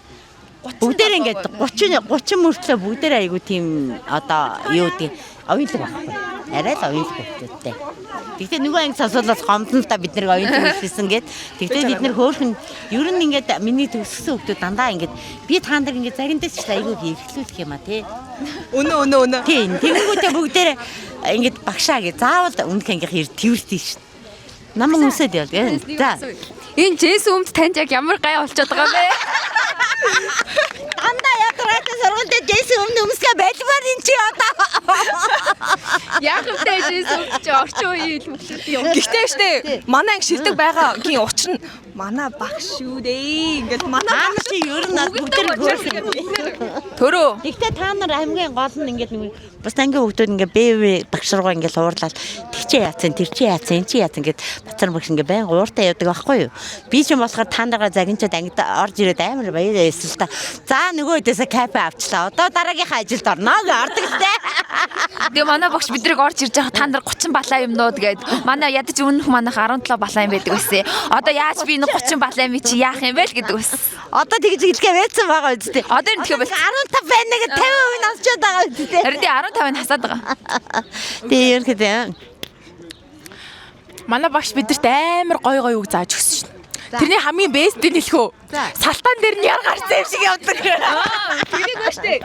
бүгдээр ингээ 30 мөртлөө бүгдээр айгу тийм одоо юу гэдэг оюунлаг байхгүй. Арай л оюунлаг хүүхэдтэй. Тэгтээ нөгөө анги сонсоолоос гомдсон та бид нар оюунлаг хийсэн гээд тэгтээ бид нар хөөхөн ер нь ингээд миний төгссөн хүүхдүүд дандаа ингээд би та нар ингээд заримдаа ч айгу хэрэглүүлэх юм а тий. Өнөө. Тийм. Тэгэнгүүтээ бүгдээр ингээд багшаа гэж заавал өмнөх ангийнх тэрвэртэй шүү. Намайг үсээд яв. За. Энэ Джейс өмд танд яг ямар гай болчиход байгаа бэ? Андаа ядраад сургуульд Джейс өмд өмсгөө байлмаар ин чи одоо. Яг өвдөө Джейс өмд чи орчин үеийн хөлбөмбөлт юм. Гэхдээ штэ манай анги шилдэг байгаагийн учир нь манай багш шүү дээ. Ингээд манай багш чи ер нь бүгдээр төрөө. Гэхдээ та нар хамгийн гол нь ингээд нэг бас ангийн хүүхдүүд ингээд бэвэ багш руугаа ингээд уурлаад тэгчээ яатсан тэр чи яатсан энэ чи яатсан гэд бацар багш ингээд байн ууртаа явдаг байхгүй юу? Би ч болохоор та нараа загинчаад ангид орж ирээд амар баяр эсэл та. За нөгөө хэдээсээ кафе авчлаа. Одоо дараагийнхаа ажилд орно гэж ордог сте. Тэгээ манай багш бидрийг орж ирж байгаа та нар 30 балаа юмнууд гээд манай ядаж өмнөх манайх 17 балаа юм байдаг байсан. Одоо яаж би энэ 30 балаа юм чи яах юм бэ л гэдэг байсан. Одоо тэгж хэлгээ байсан байгаа үстэй. Одоо энэ тэгээ болсон 15 байна гэж 50% насчаад байгаа үстэй. Харин 15-ыг хасаад байгаа. Тэгээ ерөөхдөө Манай багш бидэрт амар гой үг зааж өгсөн шин. Тэрний хамгийн бэстийг хэлэхөө. Салтан дээр нь яр гарсан юм шиг явдаг. Тэрийг баштай.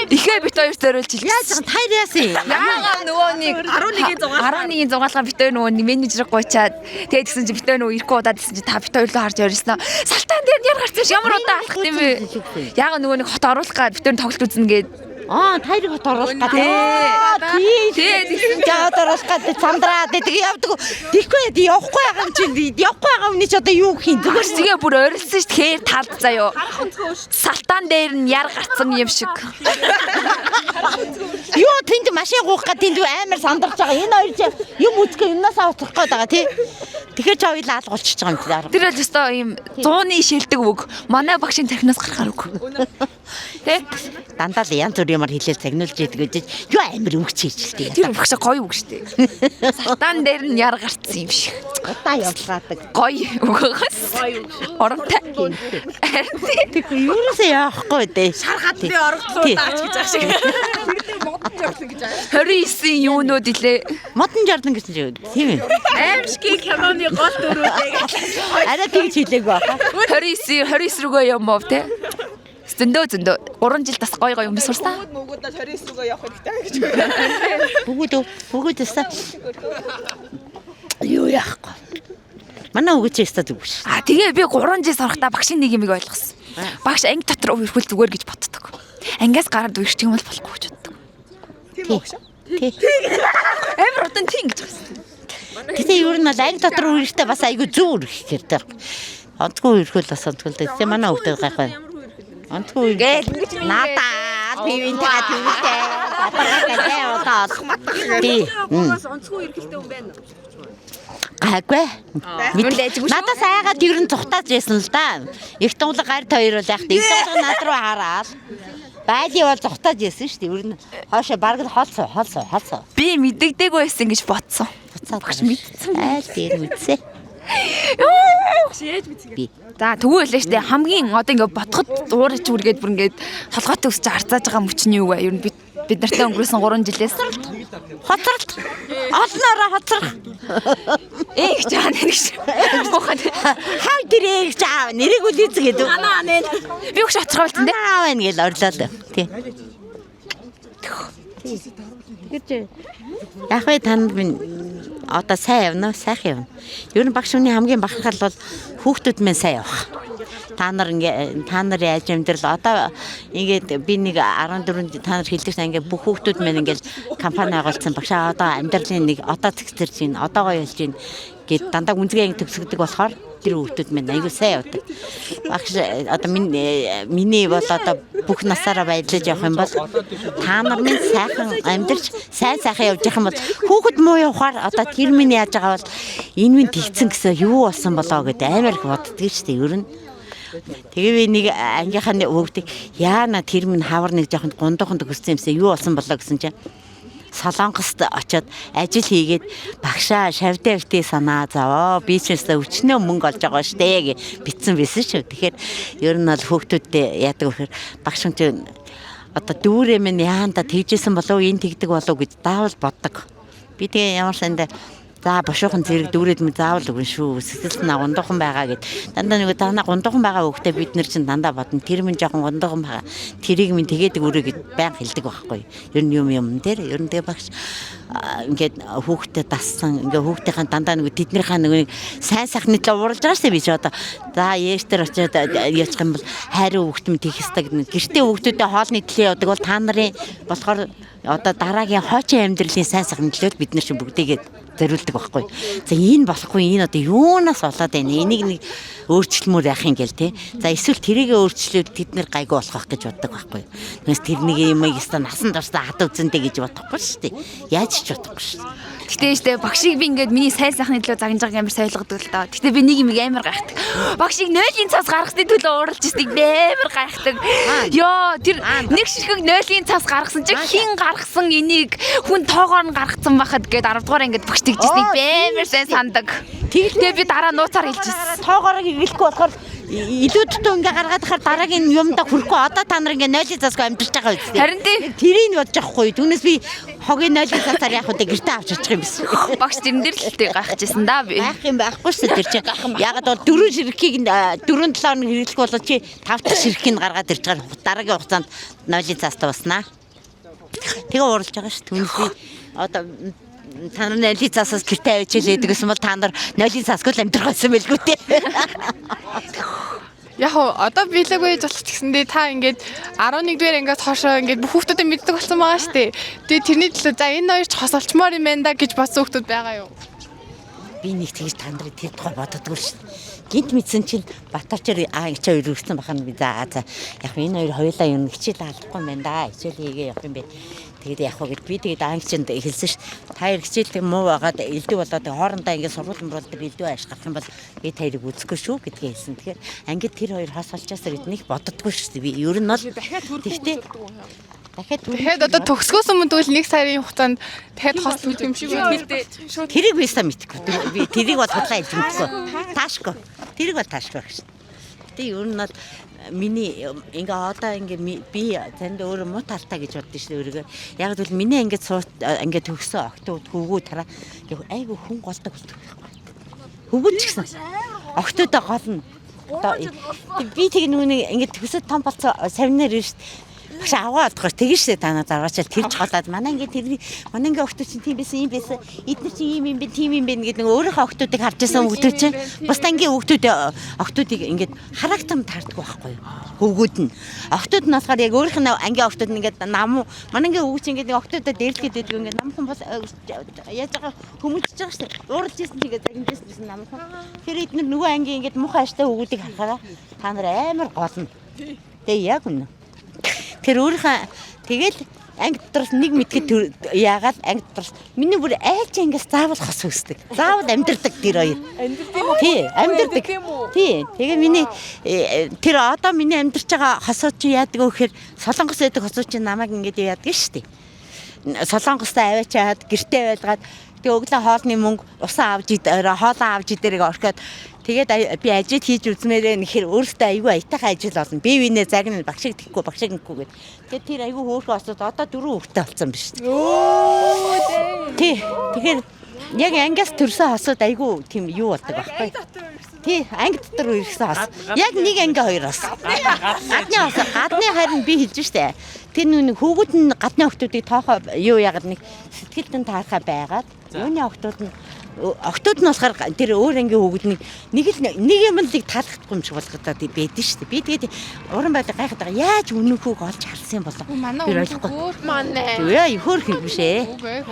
Ихээ бит хоёр зориулж хэлсэн. Яаж байгаа тайр яасан. Яагаад нөгөө нэг 11-ийн зугаалгаа бит хоёр нөгөө менежер гуйчаад тэгээд гэсэн чи бит хоёр нөгөө ирэхгүй удаад гэсэн чи та бит хоёр л харж орьсноо. Салтан дээр нь яр гарсан юм ямар удаа алах юм бэ? Яагаад нөгөө нэг хот оруулах га бит хоёр тоглолт үзнэ гээд тайрыг хот оруулах гэдэг. Тэгээд жаад оруулах гэдэг цамдраа тэгээ явдаг. Тэгэхгүй явахгүй байгаа юм чинь явахгүй байгаа өмнө ч одоо юу хийн. Зүгээр чигээ бүр орилсон шүү дээ. Талд заяо. Салтан дээр нь яр гарсан юм шиг. Юу тэнд машин гуух га тэнд амар сандарч байгаа. Энэ хоёр ч юм үзгээ юмнасаа уцрах гээд байгаа тий. Тэгэхээр ч хоёул аалгуулчих байгаа юм тий. Тэр л өстой ийм 100-ны шилдэг үг. Манай багшийн тархинаас гарахаар үг. Тэ? Дандаа л янз бүрийн юмар хэлэл загнуулж идэг гэж юу амар үг чийжилтэй. Тэр багш гоё үг шүү дээ. Салтан дээр нь яр гарсан юм шиг. Удаа явлаадаг. Гоё үгээс. Оронтой. Тэг юурээсээ явахгүй дээ. Шархаад би орогдлоо даач гэж ах шиг. Модон жарлан гэж аа. 29-ийн юунууд илээ. Модон жарлан гэсэн чинь тийм ээ. Аимшиг киноны гол дөрүүдээ. Арай тэгж хэлээг баха. 29 рүүгээ юм уу те? Зөндөө 3 жил тас гоё юм сурсан. Бүгдээ 29 рүүгээ явах хэрэгтэй гэж. Бүгдээсээ юу яахгүй. Манай үгэж ястаа зүгш. Тэгээ би 3 жил сурахтаа багшийн нэг юм ойлгосон. Багш анги дотор үрхүүл зүгээр гэж боддог. Ангиас гараад үрчих юм бол болохгүй гэж боддог. Тийм багш. Амар удан тийм гэж байна. Гэтэ ер нь бол анги дотор үрхтэй бас айгүй зүг үрэх хэрэгтэй. Онцгүй үрхүүл бас онцгүй л дээ. Манай үгтэй гайхаа. Онцгүй гээл надаа бивэнтэй тиймтэй. Апаргатай удаа. Тий. Онцгүй эргэлтэй юм байна. Гайгүй. Надаас айгаад ер нь цухтааж яасан л да. Их тунгалаг гард хоёр бол яг их тунгалаг над руу хараад байли бол цухтааж яасан шүү дээ. Ер нь хоошо бараг л холсоо. Би мэддэгдэг байсан гэж бодсон. Багш мэдсэн. Айл дээр мэдсэ. Шээж мэдсэн. Би. За тэгвэл штэ хамгийн одоо ингээ ботход уурч үргээд бүр ингээд толгойтой өсч арцааж байгаа мөч нь юу вэ? Ер нь бид нартай өнгөрсөн 3 жилээс хоцролт. Олноороо хоцрох. Эх жаа нэрч. Хав дэрэг жаа нэрийг үл эзэг гэдэг. Анаа нэ. Би өгш хоцролтон дээ. Аа байна гэл орлоо. Тий. Тэгэж яг вэ танд минь одоо сайн явна, сайхан явна. Ер нь багш хүний хамгийн бахархал бол хүүхдүүд мэн сайн явах. Та нарын яаж амьдрал одоо ингээд би нэг 14 та нар хэлдэг сайн ингээд бүх хүүхдүүд мэн ингээд компани байгуулсан багшаа одоо амьдралын нэг одоо зэгцэрж байна, одоо гоё болж байна гэд дандаа үнцгээ төгсгдөг болохоор тэр хүүхдүүд мэн айгүй сайн явдаг. Багш одоо миний бол одоо бүх насаараа баярлаж явах юм бол та нар минь сайхан амьдарч сайхан явж явах юм бол хүүхэд муу явахаар одоо тэр минь яаж байгаа бол энэ минь тэгцэн гэсэн юу болсон болоо гэдэг амар их боддөг шүү дээ ер нь. Тэгээ би нэг ангийнхаа хүүхдийг яана тэр минь хавар нэг жоохон гундуухан төгссөн юмсаа юу болсон болоо гэсэн чинь Солонгост очиод ажил хийгээд багшаа шавьтай санаа заваа бизнесээ өчнөө мөнгө олж байгаа штэ гэж битсэн байсан шүү. Тэгэхээр ер нь бол хүүхдүүдтэй яадаг вэхээр багш ч одоо дүүрээ минь яанда тэгжсэн болов энэ тэгдэг болов гэж заавал боддог. Би тэгээ ямар сандаа за бошоохон зэрэг дүүрээд минь заавал өгөн шүү. Сэтгэл санаа гундуухан байгаа гэд. Дандаа нэг танаа гундуухан байгаа хүүхдээ бид нар чинь дандаа бодно. Тэр минь жоохон гундуухан байгаа. Тэрийг минь тэгээд өрөө гэд баян хэлдэг байхгүй. Ер нь юм дээр ер нь тэгээ багш ингээд хүүхдээ дассан. Ингээ хүүхдийнхаа дандаа нэг тэднийхээ нэг сайн сайхны л ууралж байгаа шүү би ч одоо за ээжтэр очиод яачих юм бол хайрын хүүхд минь тийх хэвээр гэртээ хүүхдүүдээ хоолны төлөө явдаг бол та нарын болохоор одоо дараагийн хоочин амьдралын сайн сайхны төлөө бид нар чинь бүгдийгээ зориулдаг байхгүй. За энэ болохгүй энэ одоо юунаас болоод байна? Энийг нэг өөрчлөлмөр яах юм гээл те. За эсвэл тэрийг өөрчлөөд тэд нэр гайгүй болох гэж боддог байхгүй. Тэгээс тэр нэг юм ийстэ насан туршдаа хад үзэндээ гэж бодохгүй шүү дээ. Яаж ч бодохгүй шүү. Гэтэ штэ багшийг би ингээд миний сайн сайхны төлөө загнаж байгаа амар сойлгодог л доо. Гэтэ би нэг юм амар гайхдаг. Багшийг 0-ийн цас гаргахны төлөө ууралж штэ амар гайхдаг. Йоо тэр нэг ширхэг 0-ийн цас гаргасан чи хин гаргасан энийг хүн тоогоор нь гаргацсан байхад гээд 10 дугаар ингээд багш тэгжсэн амар сайн сандаг. Тэгээ би дараа нууцаар хэлчихсэн. Тоогоор хийлэхгүй болохоор илүү дутуу ингээ гаргаад хахаар дараагийн юмдаа хүрэхгүй одоо та нар ингээ 0-ийн цасгүй амьдэрч байгаа үстэй. Харин тийм. Тэрийг бодож авахгүй. Түүнээс би хогийн 0-ийн цасаар яг үдэ гэртээ авч очих юм биш. Багш тэрэн дээр л тэг гайхажсэн да би. Гайх юм байхгүй шүү дээ тэр чинь. Ягаад бол 4 ширхгийг 4-7 хоног хэрэглэх бол чи 5 дахь ширхгийг гаргаад ирж байгаа дараагийн хугацаанд 0-ийн цастай баснаа. Тэгээ ууралж байгаа шүү. Түүнээс би одоо та нар 0-ийн цасаас гэртээ авчиж лээдэг гэсэн бол та нар 0-ийн цасгүй л амьдрах байсан байлгүй те. Яг одоо биелэг байж болох ч гэсэндээ та ингээд 11 дугаар ангиас хоошоо ингээд бүх хүүхдүүдэд мэддэг болсон байгаа шүү дээ. Тэгээ тэрний төлөө за энэ хоёр ч хос олчмоор юм байна да гэж бодсон хүүхдүүд байгаа юу? Би нэг тэгж та нарыг тэр тухай боддоггүй шүү. Гинт мэдсэн чинь Батарчаар ангич хоёр өргөцсөн бахана би за яг энэ хоёр хоёулаа юм хичээл алдахгүй юм байна да. Хичээл хийгээ явах юм бэ. Тэгээд яг хөө би тэгээд ангичнд хэлсэн ш. Та хоёр хичээл муу байгаад элдв болоод хоорондоо ингээд сургууль мөрөлд элдв ашиглах юм бол би та хоёрыг үзэхгүй шүү гэдгийг хэлсэн. Тэгэхээр ангид тэр хоёр хас олчаас эднийг боддоггүй шүү. Би ер нь бол тэгтээ дахиад одоо төгсгөөс өмнө тэгвэл 1 сарын хугацаанд дахиад хос төлөх юм шиг байна. Тэрийг би сайн мэдгүй. Би тэрийг бол худлаа хэлж мэдгүй. Таашгүй. Тэрийг бол таашгүй гэж. Гэтэ ер нь бол миний ингээ одоо ингээ би танд өөрөө муу талтай гэж боддоо шүү өөрийгөө. Яг л миний ингээ төгсөн октод хөвгүү тараа айгу хүн голдог болдог. Хөвгүүд ч гэсэн октодоо гол нь би тэг нүуний ингээ төгсөд том болцоо савнаар шүү. Багш аваад гоо тэгэж штэ та надад аваачаал тэрч голаад манай ингээ октод чинь тийм байсан юм байсан эдгээр чинь ийм юм бэ тийм юм бэ гэдэг өөрийнхөө октодыг харж байсан хөгтөд чинь бас ангийн октодыг ингээ характам таарддаг байхгүй юу хөвгүүд нь октод нь болохоор яг өөрийнх нь ангийн октод нь ингээ нам манангийн хөвгч ингээ октодоо дээрлэхэд байдаг ингээ намхан бол яаж байгаа хүмүүжж байгаа штэ уурж ийсэн тэгээ загнажсэн намхан тэр эдгээр нөгөө ангийн ингээ муухай аштай хөвгүүдийг харахаараа та нар амар голно тэгээ яг үнэ. Тэр өөрийнхөө тэгэл анги дотроос нэг мэдгэд яагаад анги дотроос миний бүр айлч ангиас заавал хос үсдэг. Заавал амьдэрдэг тэр хоёр. Тий, амьдэрдэг. Тий. Тэгээ миний тэр одоо миний амьдарч байгаа хосууд чи яадаг вэ гэхээр солонгос байдаг хосууд чи намайг ингэж яадаг штий. Солонгостой аваачаад гэртээ байлгаад тэгээ өглөө хоолны мөнгө усаа авж хоолоо авж идэрэг орхиод тэгээд би ажил хийж үзмээрээ нэхэр өөртөө аюу аятайхан ажил болно. Би винэ загнаа багшиг тэхгүй гэд. Тэгээд тэр аюу хөөхөө осод одоо 4 хүүхэдтэй болсон биз. Тий. Тэгэхээр яг ангиас төрсөн хосууд аюу тийм юу болдог байхгүй. Тий, анги дотор ирсэн хос. Яг нэг анги хоёроос. Гадны харин би хэлж штэ. Тэр нүг хүүгүүд нь гадны охтуудыг тоохоо юу ягаад нэг сэтгэлдэн таархаа байгаад үүний охтууд нь болохоор тэр өөр ангийн хүүгүүд нэг юм л таалагдахгүй юм шиг болгоод байдэн шүү дээ. Би тэгээд уран байдаг гайхаад байгаа. Яаж үнэнхүүг олж харсан юм болов? Би ойлгохгүй. Манай. Яа, хөөх юм бишээ.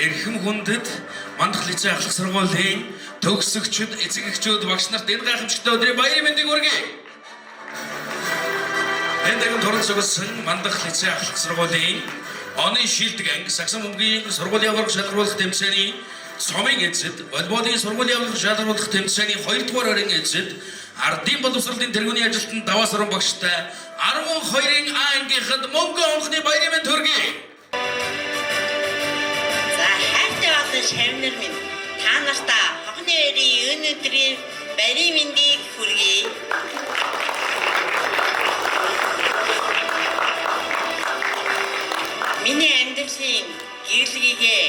Эрхэм хүндэт мандах лицей ахлах сургуулийн төгсөгчд, эцэг эхчүүд, багш нарт энэ гайхамшигтай өдрийн баярын мэндийг хүргэе. Эндэгэн туран зогссон мандах лицей ахлах сургуулийн оны шилдэг анги сагсан бөмбөгийн сургуулийн аврах шалгаруулах тэмцээний Сумын эзэд, Волейболын сургуулийн явуулах шалгаруулах тэмцээний 2 дугаар орон эзэд, ардын боловсролын тэргүүний ажилтнанд даваас орон багштай 12-ын А ангийнхад мөнгө онхны баярын мэнд хүргэе. За хайртай олон шавнар минь та нартаа хогны өрийн өнөөдрийн баярын мэндийг хүргэе. Миний амьдралын гэрлэгээ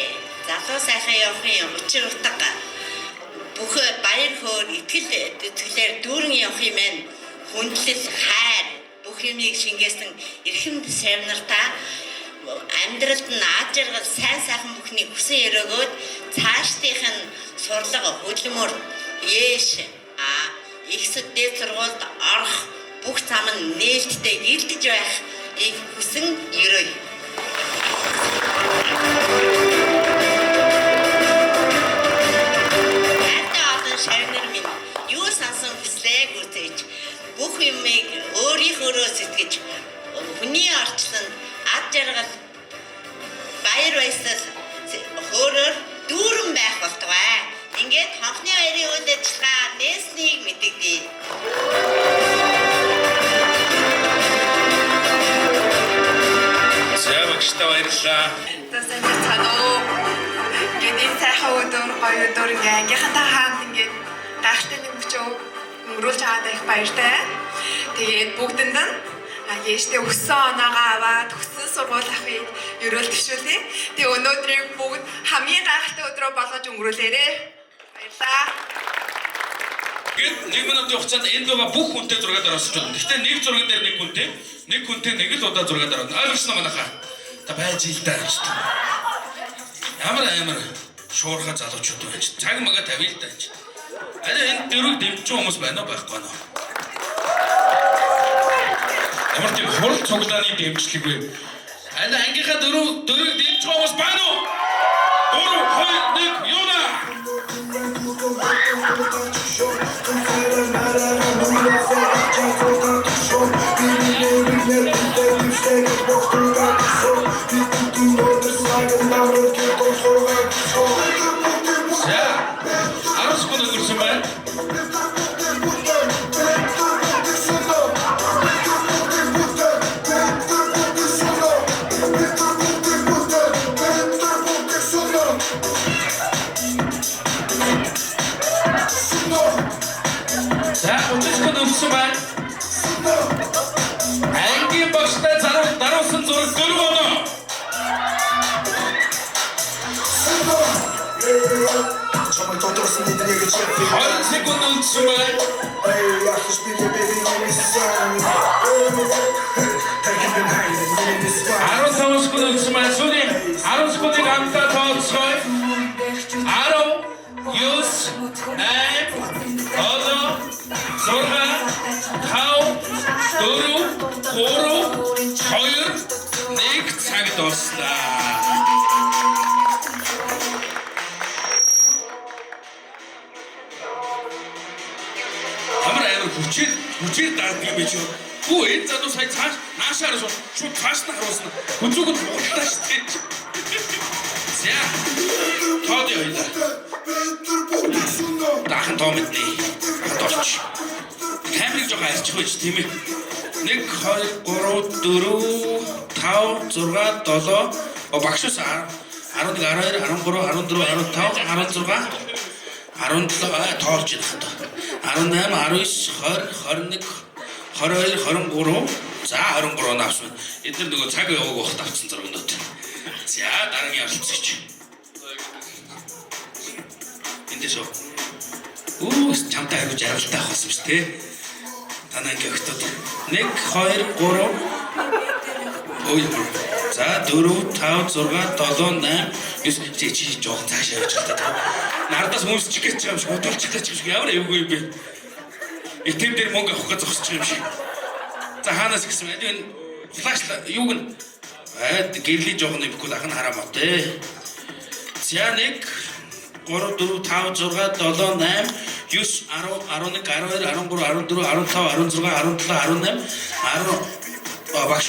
залуу сайхан явахын учир утга бүх баяр хөөр итгэл итгэлээр дүүрэн явахын маань хүндлэл хайр бүх юмыг шингээсэн эрхэм савнартаа амьдралд нь аж аргал сайн сайхан бүхний хүсэн өрөөгөөд цаашдынх нь сурлага хөдөлмөр ээш их дээд сургуульд орох бүх зам нь нээлттэй гэрдэж байхыг хүсэн өрөөе. Шавнар минь юу сансан хүслээ гүцээж бүх юмыг өөрийнхөө сэтгэж хүний орчлон ад жаргал баяр баясгал хөөрөөр дүүрэн байх болтугай. Ингээд хонхны баярын үйл ажиллагаа нээснийг мэдэгдээ. Зэвэгчтэй баярлалаа. Тасаа цаноо гэдэг сайхан өдөр гоё өдөр ингээ ангийнхантай хамт ингээ гайхалтай нэг өчөө өнгөрүүлж аваад их баяртай. Тэгээд бүгдэнд нь яаштай өссөн оноогоо аваад өссөн сургууль авахыг ерөөл төвшүүлье. Тэгээд өнөөдрийг бүгд хамгийн гайхалтай өдрөө болгож өнгөрүүлээрэй. Баярлалаа. Гэт 1 минутын хугацаанд энэ дугаа бүх хүнтэй зураг дараалж байна. Гэхдээ нэг зураг дээр нэг хүнтэй нэг л удаа зураг дараална. Ойлгосноо манайхаа. Та байж ил даа. Ямар шуурхай залуучууд байж. Цаг мага тавил даа. Аль энэ дөрөв дэмжиж хүмүүс байна уу байхгүй нь. Ямар тийм хурал цуглааны дэмжлэг вэ? Аль ангийнхаа дөрөв дэмжиж хүмүүс байна уу? 3 2 1 юуна. Ангийн багштай даруусан зураг 4 оноо. Хоёр секунд үлдсэн байна. 15 секунд үлдсэн байна. Сүүлийн 10 секундыг хамтдаа тооцгоё. 10 9 8 цаг дуслаа. Амар хүчээр даадаг юм биш үү? Хүү энэ залуу сая цааш наашаар шууд цааш нь харуулсан. Хүнзүүгд муултаа шүү дээ. За. Тоод явъя. Дахин тоо мэднэ. Хатооч. Камерыг жоо хайрчих байж тийм ээ. 1 2 3 4 5 6 7 багшаас 11 12 13 14 15 16 17 тоолж ирэх одоо 18 19 20 21 22 23 за 23 наавсан. Эдгээр нөгөө цаг яваг багт авсан зургнууд. За дараагийн оролцогч. Эндээс чамтай аягүй жаргалтай байх болсон шүү дээ. Танай гэгтүүд 1 2 3 ой. За 4 5 6 7 8 9 чи жоохон цаашаа явж байгаа. Нардаас хүмүүсчих гэж юм шиг хөдөлчих гэж ямар эвгүй юм бэ? Итэм дээр мөнгө авах гэж зогсож юм шиг. За хаанаас гисэн байд энэ флаш юуг нь гэрлийн жоохон юм бгүй ахын хараа мот ээ. За 1 3 4 5 6 7 8 9 10 11 12 13 14 15 16 17 18 10 багш.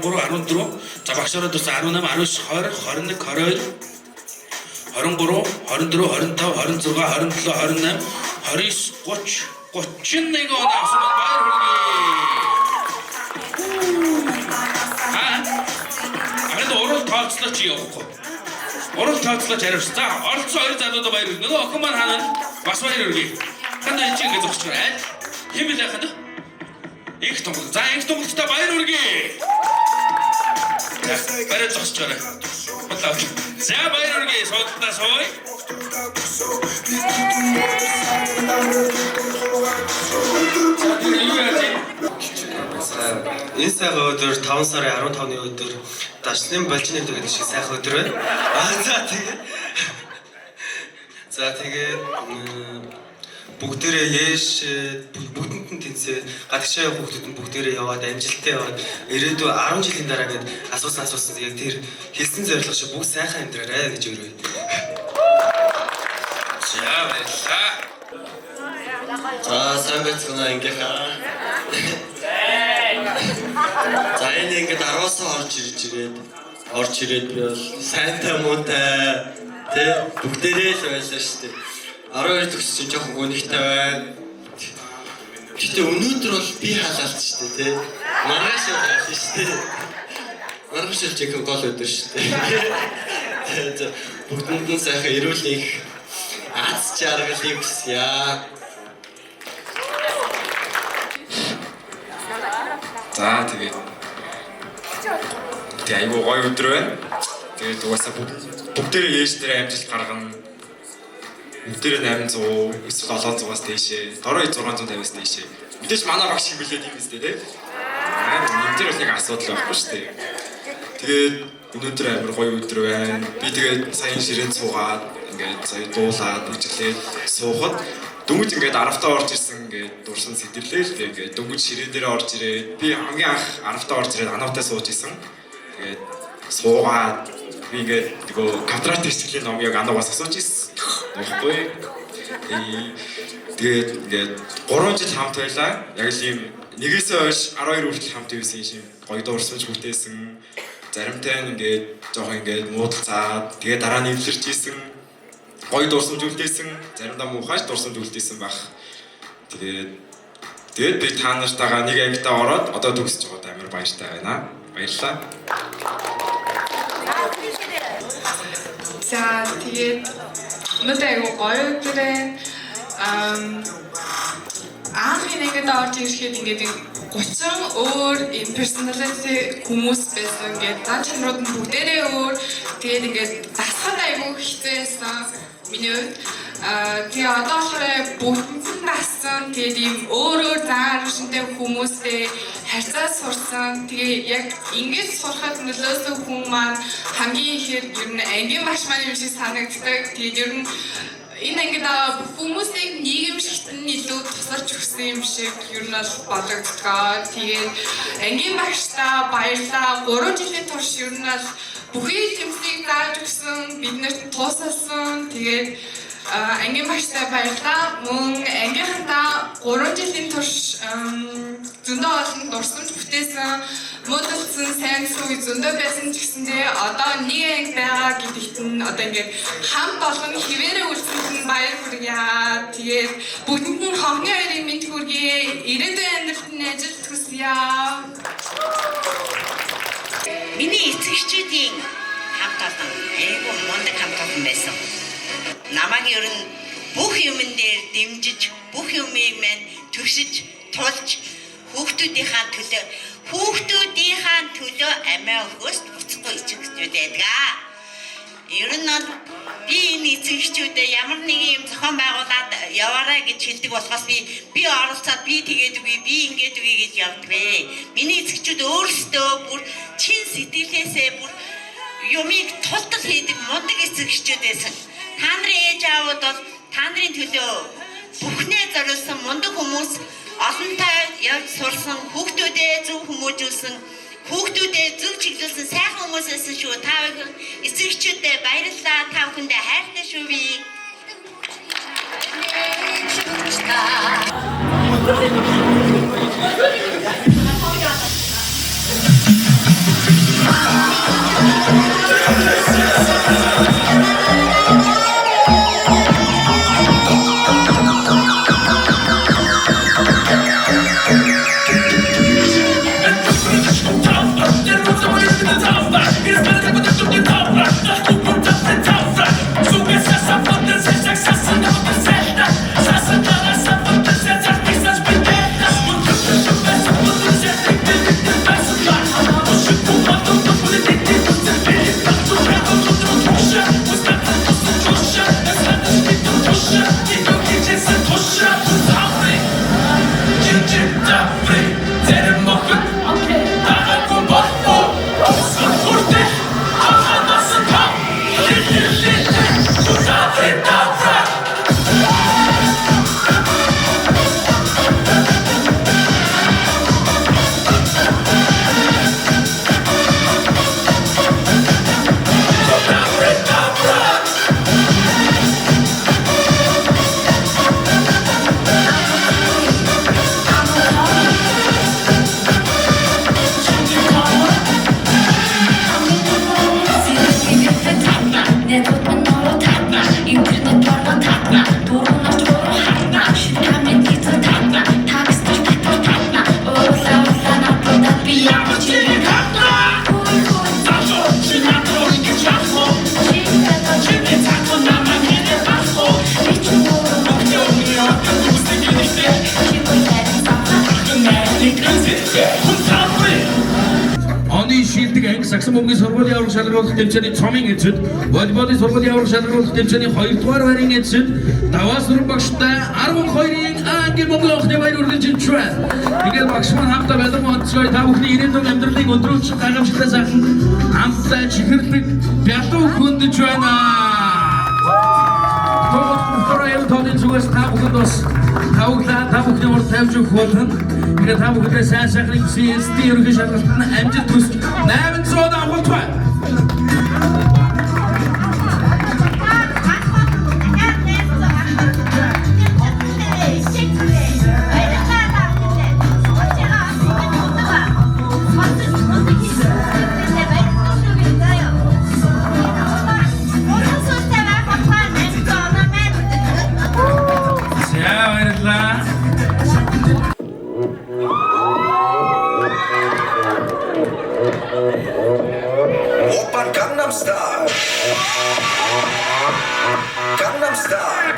14. За багшаараа дурсан 18, 19, 20, 21, 22, 23, 24, 25, 26, 27, 28, 29, 30, 31 оноо авсан байна. Баяр хүргэе. Орол тооцлооч явахгүй. Орол тооцлооч хариулж. За оролцсон хоёр залуудаа баяр хүргэе. Нөгөө охин маань хаана бас баяр хүргэе. Хана энэ чинь зогсож байна. Хэмэл яхад. Их тонголт. За их тонголттой баяр хүргэе. Баяр зогсож байна. За баяр хүргэе. Суудалтаа сууя. Энэ сайхан өдөр 5 сарын 15-ны өдөр Дашлын Балжины өдөр гэдэг шиг сайхан өдөр байна. За тэгээд бүгдээрээ бүгдэнд нь тэнцээ гадагшаа хүүхдүүд нь бүгдээрээ яваад амжилттай яваад ирээдүйн 10 жилийн дараа гээд асуусан яг тэр хэлсэн зорилго шиг бүгд сайхан амьдраарай гэж өрөө. За баярлалаа. Сайн байцгаана ингээхаа. За энэ ингээд 10-аас орж ирээд би бол сайнтай муутай тэ бүгдээрээ л байлаа шүү дээ. 12 төгсөж жоохон гонигтай байна. Гэтэ өнөөдөр бол би халаалт шүү дээ тэ. Маргааш халаалт шүү дээ. Маргааш л чиг гол өдөр шүү дээ. Бүгдэнд нь сайхан эрүүл их аз жаргалыг хүсье. За тэгээд айгуу гоё өдөр байна. Тэгээд угаасаа бүгдээрээ ээж дээр амжилт гаргана. Бүгдээрээ 800 эсвэл 700-аас дээшээ, дорой 650-аас дээшээ. Мэдээж манай багш шиг билээ тийм үстэй тий. Энэ дээр нэг асуудал байхгүй шүү дээ. Тэгээд өнөөдөр амар гоё өдөр байна. Би тэгээд сая ширээнд суугаад ингээд сая дуулаад үжиглээд суухад дөнгөж ингээд 10-таа орж ирсэн ингээд дурсан сэтэрлээ л дээ. Ингээд дөнгөж ширээ дээр орж ирээд би хамгийн анх 10-таа орж ирээд анавтаа сууж исэн. Тэгээд суугаад би ингээд нөгөө квадрат хэсгийн ном яг анаваас асууж исэн. Тэгэхгүй. Тэгээд ингээд 3 жил хамт байлаа. Яг л ийм нэгээс хойш 12 хүртэл хамт байсан юм гоё дуурсамж бүтээсэн. Заримтай ингээд жоохон ингээд муудалцаад тэгээд дараа нь эвлэрч исэн. Гоё дурсамж үлдээсэн, заримдаа муухайш дурсамж үлдээсэн байх. Тэгээд би та нартайгаа нэг ангидаа ороод одоо төгсөж байгаад амар баяртай байна. Баярлалаа. За тэгээд өнөөдөр айгуу гоё өдөр байна. Анх ингээд орж ирэхэд ингээд 30 өөр personality хүмүүс байсан. Ингээд зан чанарууд нь бүгдээрээ өөр. Тэгээд ингээд дасгал айгуу хэцүү байсан. Миний хувьд тэгээ одоо бүгд нассан тэгээд ийм өөр зан чанартай хүмүүстэй харьцаа сурсан. Тэгээ яг ингэж сурахад нөлөөсөн хүн маань хамгийн ихээр ер нь ангийн багш маань юм шиг санагддаг. Тэгээд ер нь энэ ангид хүмүүсийг нийгэмшигт нь илүү тусарч өгсөн юм шиг ер нь бодогддог. Тэгээд ангийн багштаа баярлалаа. 3 жилийн турш ер нь бүхий тэмцээг зааж өгсөн, биднэрт тусалсан. Тэгээд ангийн багштаа баярлалаа. Мөн ангийнхантаа 3 жилийн турш зөндөө олон дурсамж бүтээсэн, муудалцсан, сайн сүү зөндөө байсан ч гэсэндээ одоо нэг анги байгаа гэдэгт нь одоо ингээд хамт олон хിവэрэ үлсэнд нь баяр хүргье. Тэгээд бүгдэнд нь хонхны хоёрын мэд хүргье. Ирээдүйн амьдралд нь ажил төсөё. Миний эцэгчүүдийн хамт олон айгүй мундаг хамт олон байсан. Намайг ер нь бүх юмн дээр дэмжиж, бүх юмыг мань төсөж, тулж хүүхдүүдийнхаа төлөө амиа өгөөс буцахгүй эцэгчүүд байдаг. Ер нь би энэ эцэгчүүдээ ямар нэгэн юм зохион байгуулад яваарай гэж хэлдэг болохоос би оролцоод би тэгээд үгүй би ингээд үгүй гэж явдвэ. Миний эцэгчүүд өөрсдөө бүр чин сэтгэлээсээ бүр юмыг тултал хийдэг мундаг эцэгчүүд байсан. Та нарын ээж аавууд бол та нарын төлөө бүхнээ зориулсан мундаг хүмүүс, олонтой явж сурсан, хүүхдүүдээ зөв хүмүүжүүлсэн, хүүхдүүдээ зөв чиглүүлсэн сайхан хүмүүс байсан шүү. Та бүхэн эцэгчүүдэд баярлалаа. Та бүхэндээ хайртай шүү би. Саксофоны сургуулийн аврах шалгаруулах тэмцээний цомын эцэд, волейболын сургуулийн аврах шалгаруулах тэмцээний 2-р байрын эцэд, даваас дөрвөн багштай 12-ийн ангийн Монгол охины баяр үргэлжлэж байна. Тэгээд багш маань хамтаа бэлэн онцгой та бүхний ирээдүйн амьдралын өдрөөч гайхамшигтай сайхан хамтдаа чихэрлэг бялуу хөндөж байна. Тохиолдол тооны зүгээс та бүхэнд бас та бүхний урд тавьж өгөх болно. Тэгээд та бүхэндээ сайн сайхныг CST ерөнхий шалгалтанд амжилт хүсэж 800 авалт байна. Gangnam Style.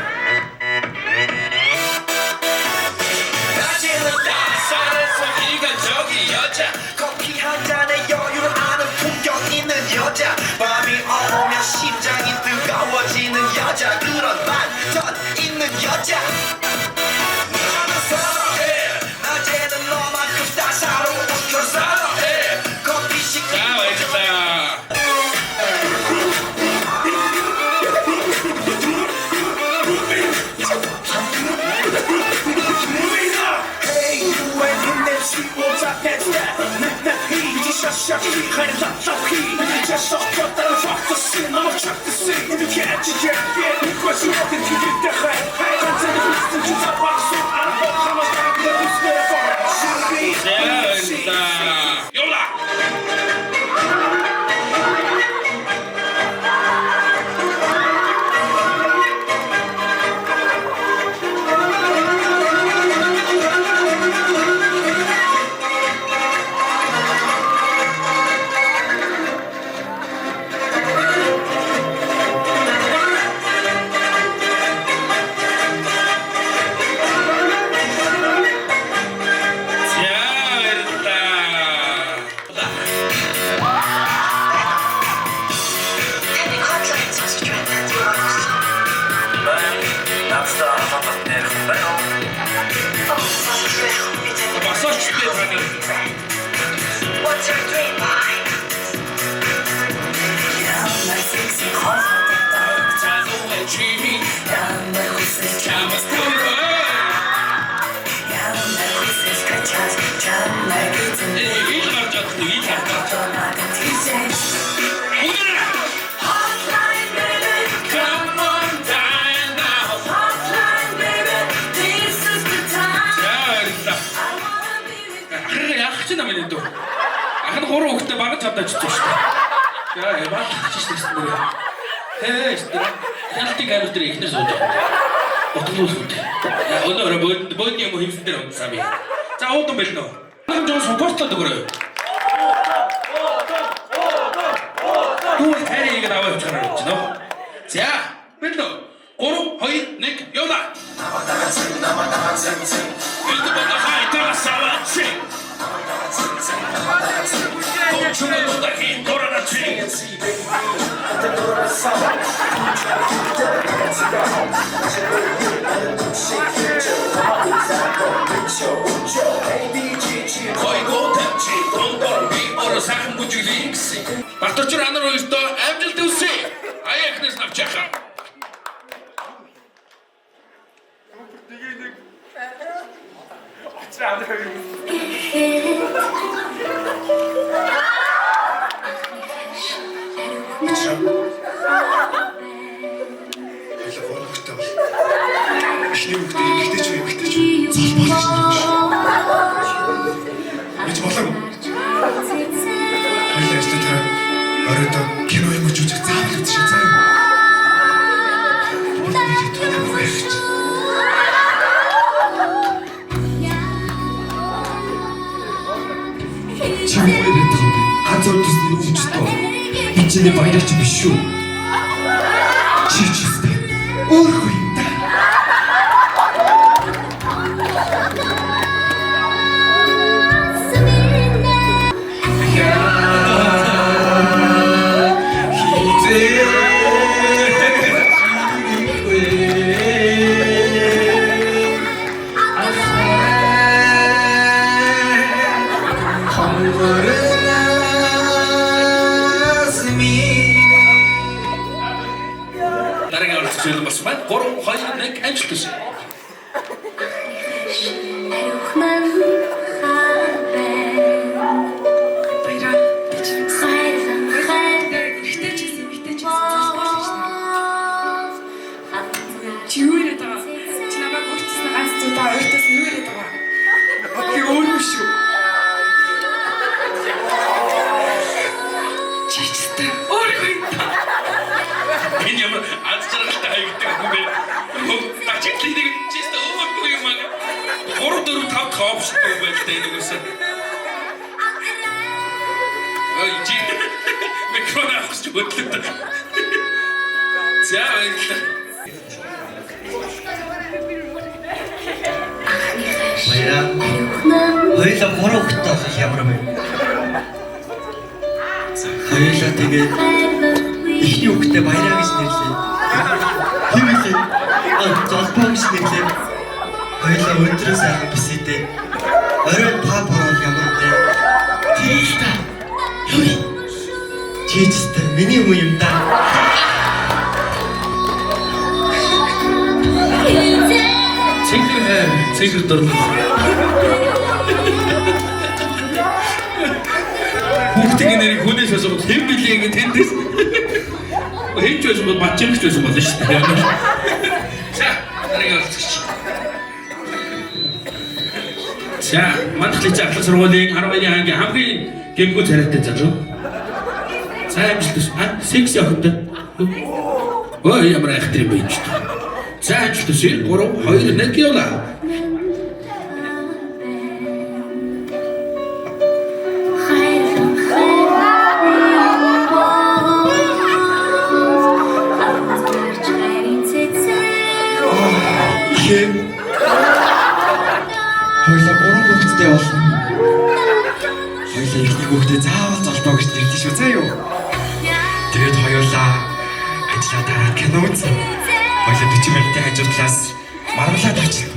낮에는 따스해서 이간적인 여자 커피 한 잔에 여유를 아는 품격 있는 여자 밤이 오면 심장이 뜨거워지는 여자 그런 반전 있는 여자 나는 사랑해 낮에는 너만큼 따사로운 걸 사랑해 커피 시키고 Shut the kind of top key. Just so cut that fuck the scene. I'ma chuck the scene. If you can't, you can't get me. Cause you walk into the head. Hey, I'm to the list and just a box. So I don't know how much time to do still for it. Should be. Yola! Ахын 3 хүүхдээ багаж чадаж чиж шүү дээ. Яа, баг чиж шүү дээ. Хялтыг амир дээр ихнэр сууж байгаа. Ботгоолох. Өнөөрөө бод юм хэмсэн дээр унтсаа би. За уудан байна уу? Нэг жоо супортлоод өгөрөө. Түр тарийг аваад чараа гэж нөө. За, байна уу? 3 2 1 яваа. Бид бодох хайтаа саваач. Батарчур анар хоёртоо амжилт хүсье. Аяхнаас навчаахаа. Кино юм уу үзэх заавал үзчих заа. Чамайраад газар төсний үжигтэй. Би чиний баярч биш шүү. Чичтэй. Өөрөө юм да. Дараагийн оролцогч бас байна. 3 2 1 амжилт хүсье. Энэ ямар аз жаргалтай хаягддаг юм бэ? Тачитлыг чист өөхгүй юм аа. 3 4 5 тоопштой байлтай нэг үсэн. Ой, чи микрофон авах гэж бодлоо. За баярлалаа. Баяраа. Хоёулаа 3 хүүхдтэй болох ямар юм бэ? Хоёулаа тэгээд ихний хүүхдээ баяраа гэж нэрлээ. Хэмээ. Золбоо гэж нэрлээ. Хоёулаа өдрөөс ахад бисэдээ. Оройн пап орол ямар бэ? Тийста. Юу? Чичтэй миний хүн юм да. Цэгэр дөрөв. Хүүхдийн нэрийг хүнээс асуух хэм билээ ингэ тэндээс. Хэмж байсан бол батчаагч байсан болно шүү дээ. За, дараагийн олцгч. За, манайхлын ахлах сургуулийн 12-ны ангийн хамгийн гэмгүй царайтай залуу. За, амжилт хүсье. Секси охинтой. Ой, ямар айхтар юм бэ энэ ч. За, амжилт хүсье. 3 2 1 яваа. Хоёулаа 3 хүүхэдтэй болно. Хоёулаа ихний хүүхдээ заавал золбоо гэж нэрлэв шүү заа юу. Тэгээд хоёулаа ажиллаа дараа кино үзсэн. Хоёулаа 40 минутын хажуудлаас маргалаад очсон.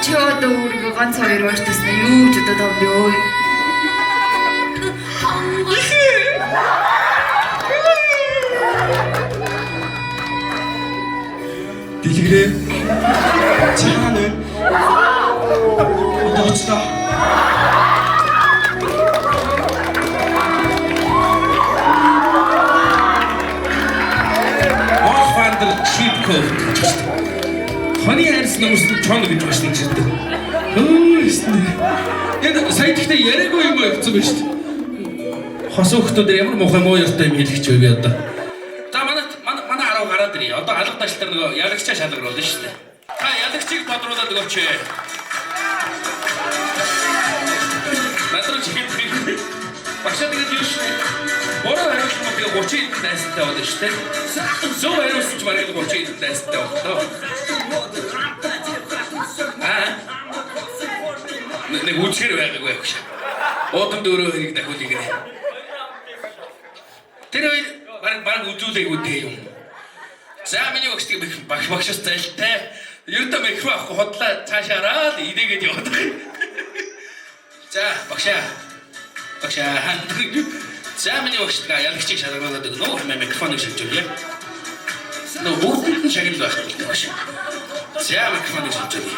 Чи одоо өөрийгөө ганц хоёр ойртосноо юу ч удаад авд ёо. хөвт гэж байна. Хоны хайрс нөмсөн чон гэж байна шүү дээ. Хөөе. Яг сая ихтэй яриаггүй юм явцсан байна шүү дээ. Хос хөвгтүүд ямар муухай муу ёстой юм хэлчих вэ би одоо. За манай 10 гараад ирээ. Одоо алга ташлтар нөгөө ялагчаа шалгаруулна шүү дээ. Та ялагчийг бодруулаад өгөөч. Матрич хийх. Багшаа тэгээд юу шүү. Бороо хариулт мөн 30 дайстай болно шүү дээ. Зөв хариулсч бараг 30 дайстай болно. Нэг үчгэр байгаагүй багш. Одон дөрөв хэрэг дахиад игрээ. Тэр хоёр баг үзүүлээгүй дээ юм. За миний багшаас зайлтай. Ердөө микрофон авах хотлоо цаашаараа идээгээд яваад байгаа. За багшаа. За миний багшгаа ялагчийг шалгаруулад өгнө. Микрофоныг шилжүүлье. Нөө бүгд нь шагнал байх хэрэгтэй багш. За микрофоныг шилжүүлье.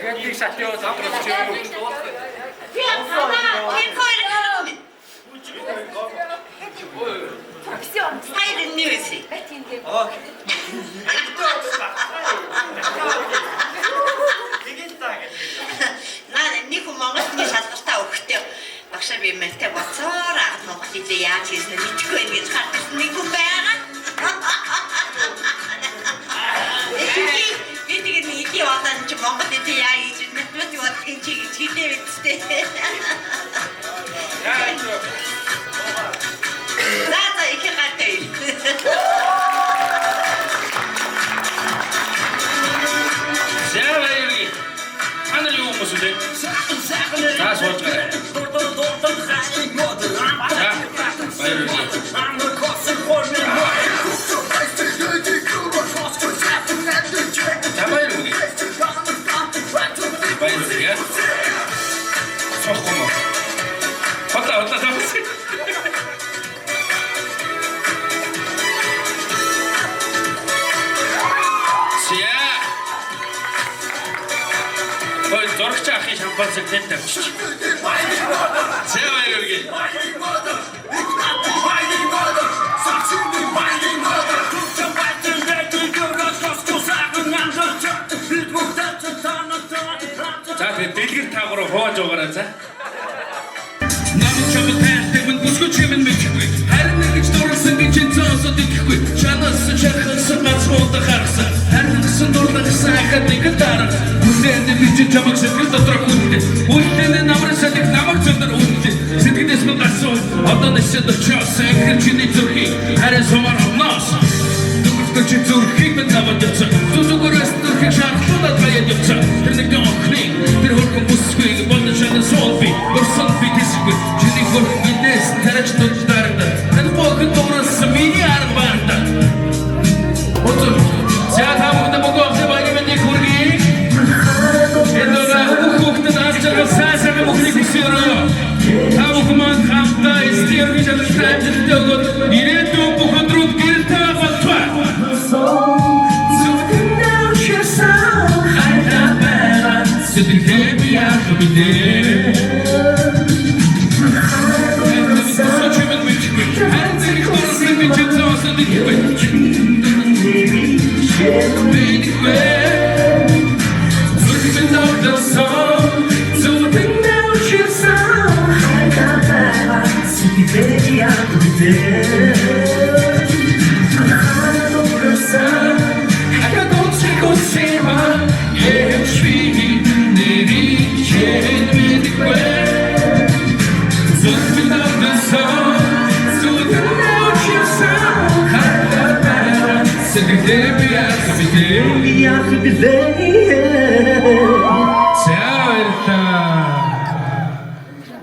Нэг шатё замрах чинь. Хайр ньюси. Наа нэг Монголын шалгалтаа өгөхдөө багшаа би мэлтэй боцоор Монголын яаж хийснэ мэдгүй юм гэж хардсан нэг хүн байгаа. Би тэгээд нэг яваад чи Монголын яаж хийж мэдвэт яваад энэ чи хилээ бидтэй. Заа их хаттай. Зэвэри. Анэр юу юм бэ? За сууж гараа. За. Баяр. Баяр. Сохомо. Хота тавс. Зоргч ахын шампансыг тэн тавьчих. Зэвэр үргээ. За тэгээд дэлгэр таагаараа хоож байгаарай за. Намын чамд хайртай мөн бүсгүй чимэн мэдэхгүй. Харин нэгж дуурсан гэж зоосод ихгүй. Чанаас чархсан мацмууд харсан. Харин гэсэн дурлахсан хат нэг дараа. Хүлээдэг би чамд сэтгэл дотор хүндэ. Үлдэн намрасад их намайг зөндөр хүндэ. Сэтгэлээс минь гасуу. Одоо нэсэд очсон хэрчний зүрхий. Харин сумар хонос. Дүрхтөч зүрхийг минь навад явцсан. Зүзүгээрээс зүрхийг шархлуулаад баяд явцсан. Тэр нэг охны тэр хөргөн бүсгүй болон шанаа солби. Өрсөн би тэсгүй. Чиний хөргөн гинэс тарач тулж дарагда. Энэ богд дуурсан миний арга барда. Отоо. Зяатамд богох баямны хөргийг. Эдора хөхт наачрал сасаг мөхрийг хүсэрөө. Тавхман хамтаа истэрвэж алтай ирээдүйн бүхэн рүү гэртээ болтва. Сэтгэлээ би яах вэ? Сочимен мэдгүй. Харин их болсон би ч зоосон дийгүй. Зүрхэн дөрөв сон. Зүрхэн дөрөв сон. Хайкаа сэтгэлээ яах вэ? Baby, I could be there.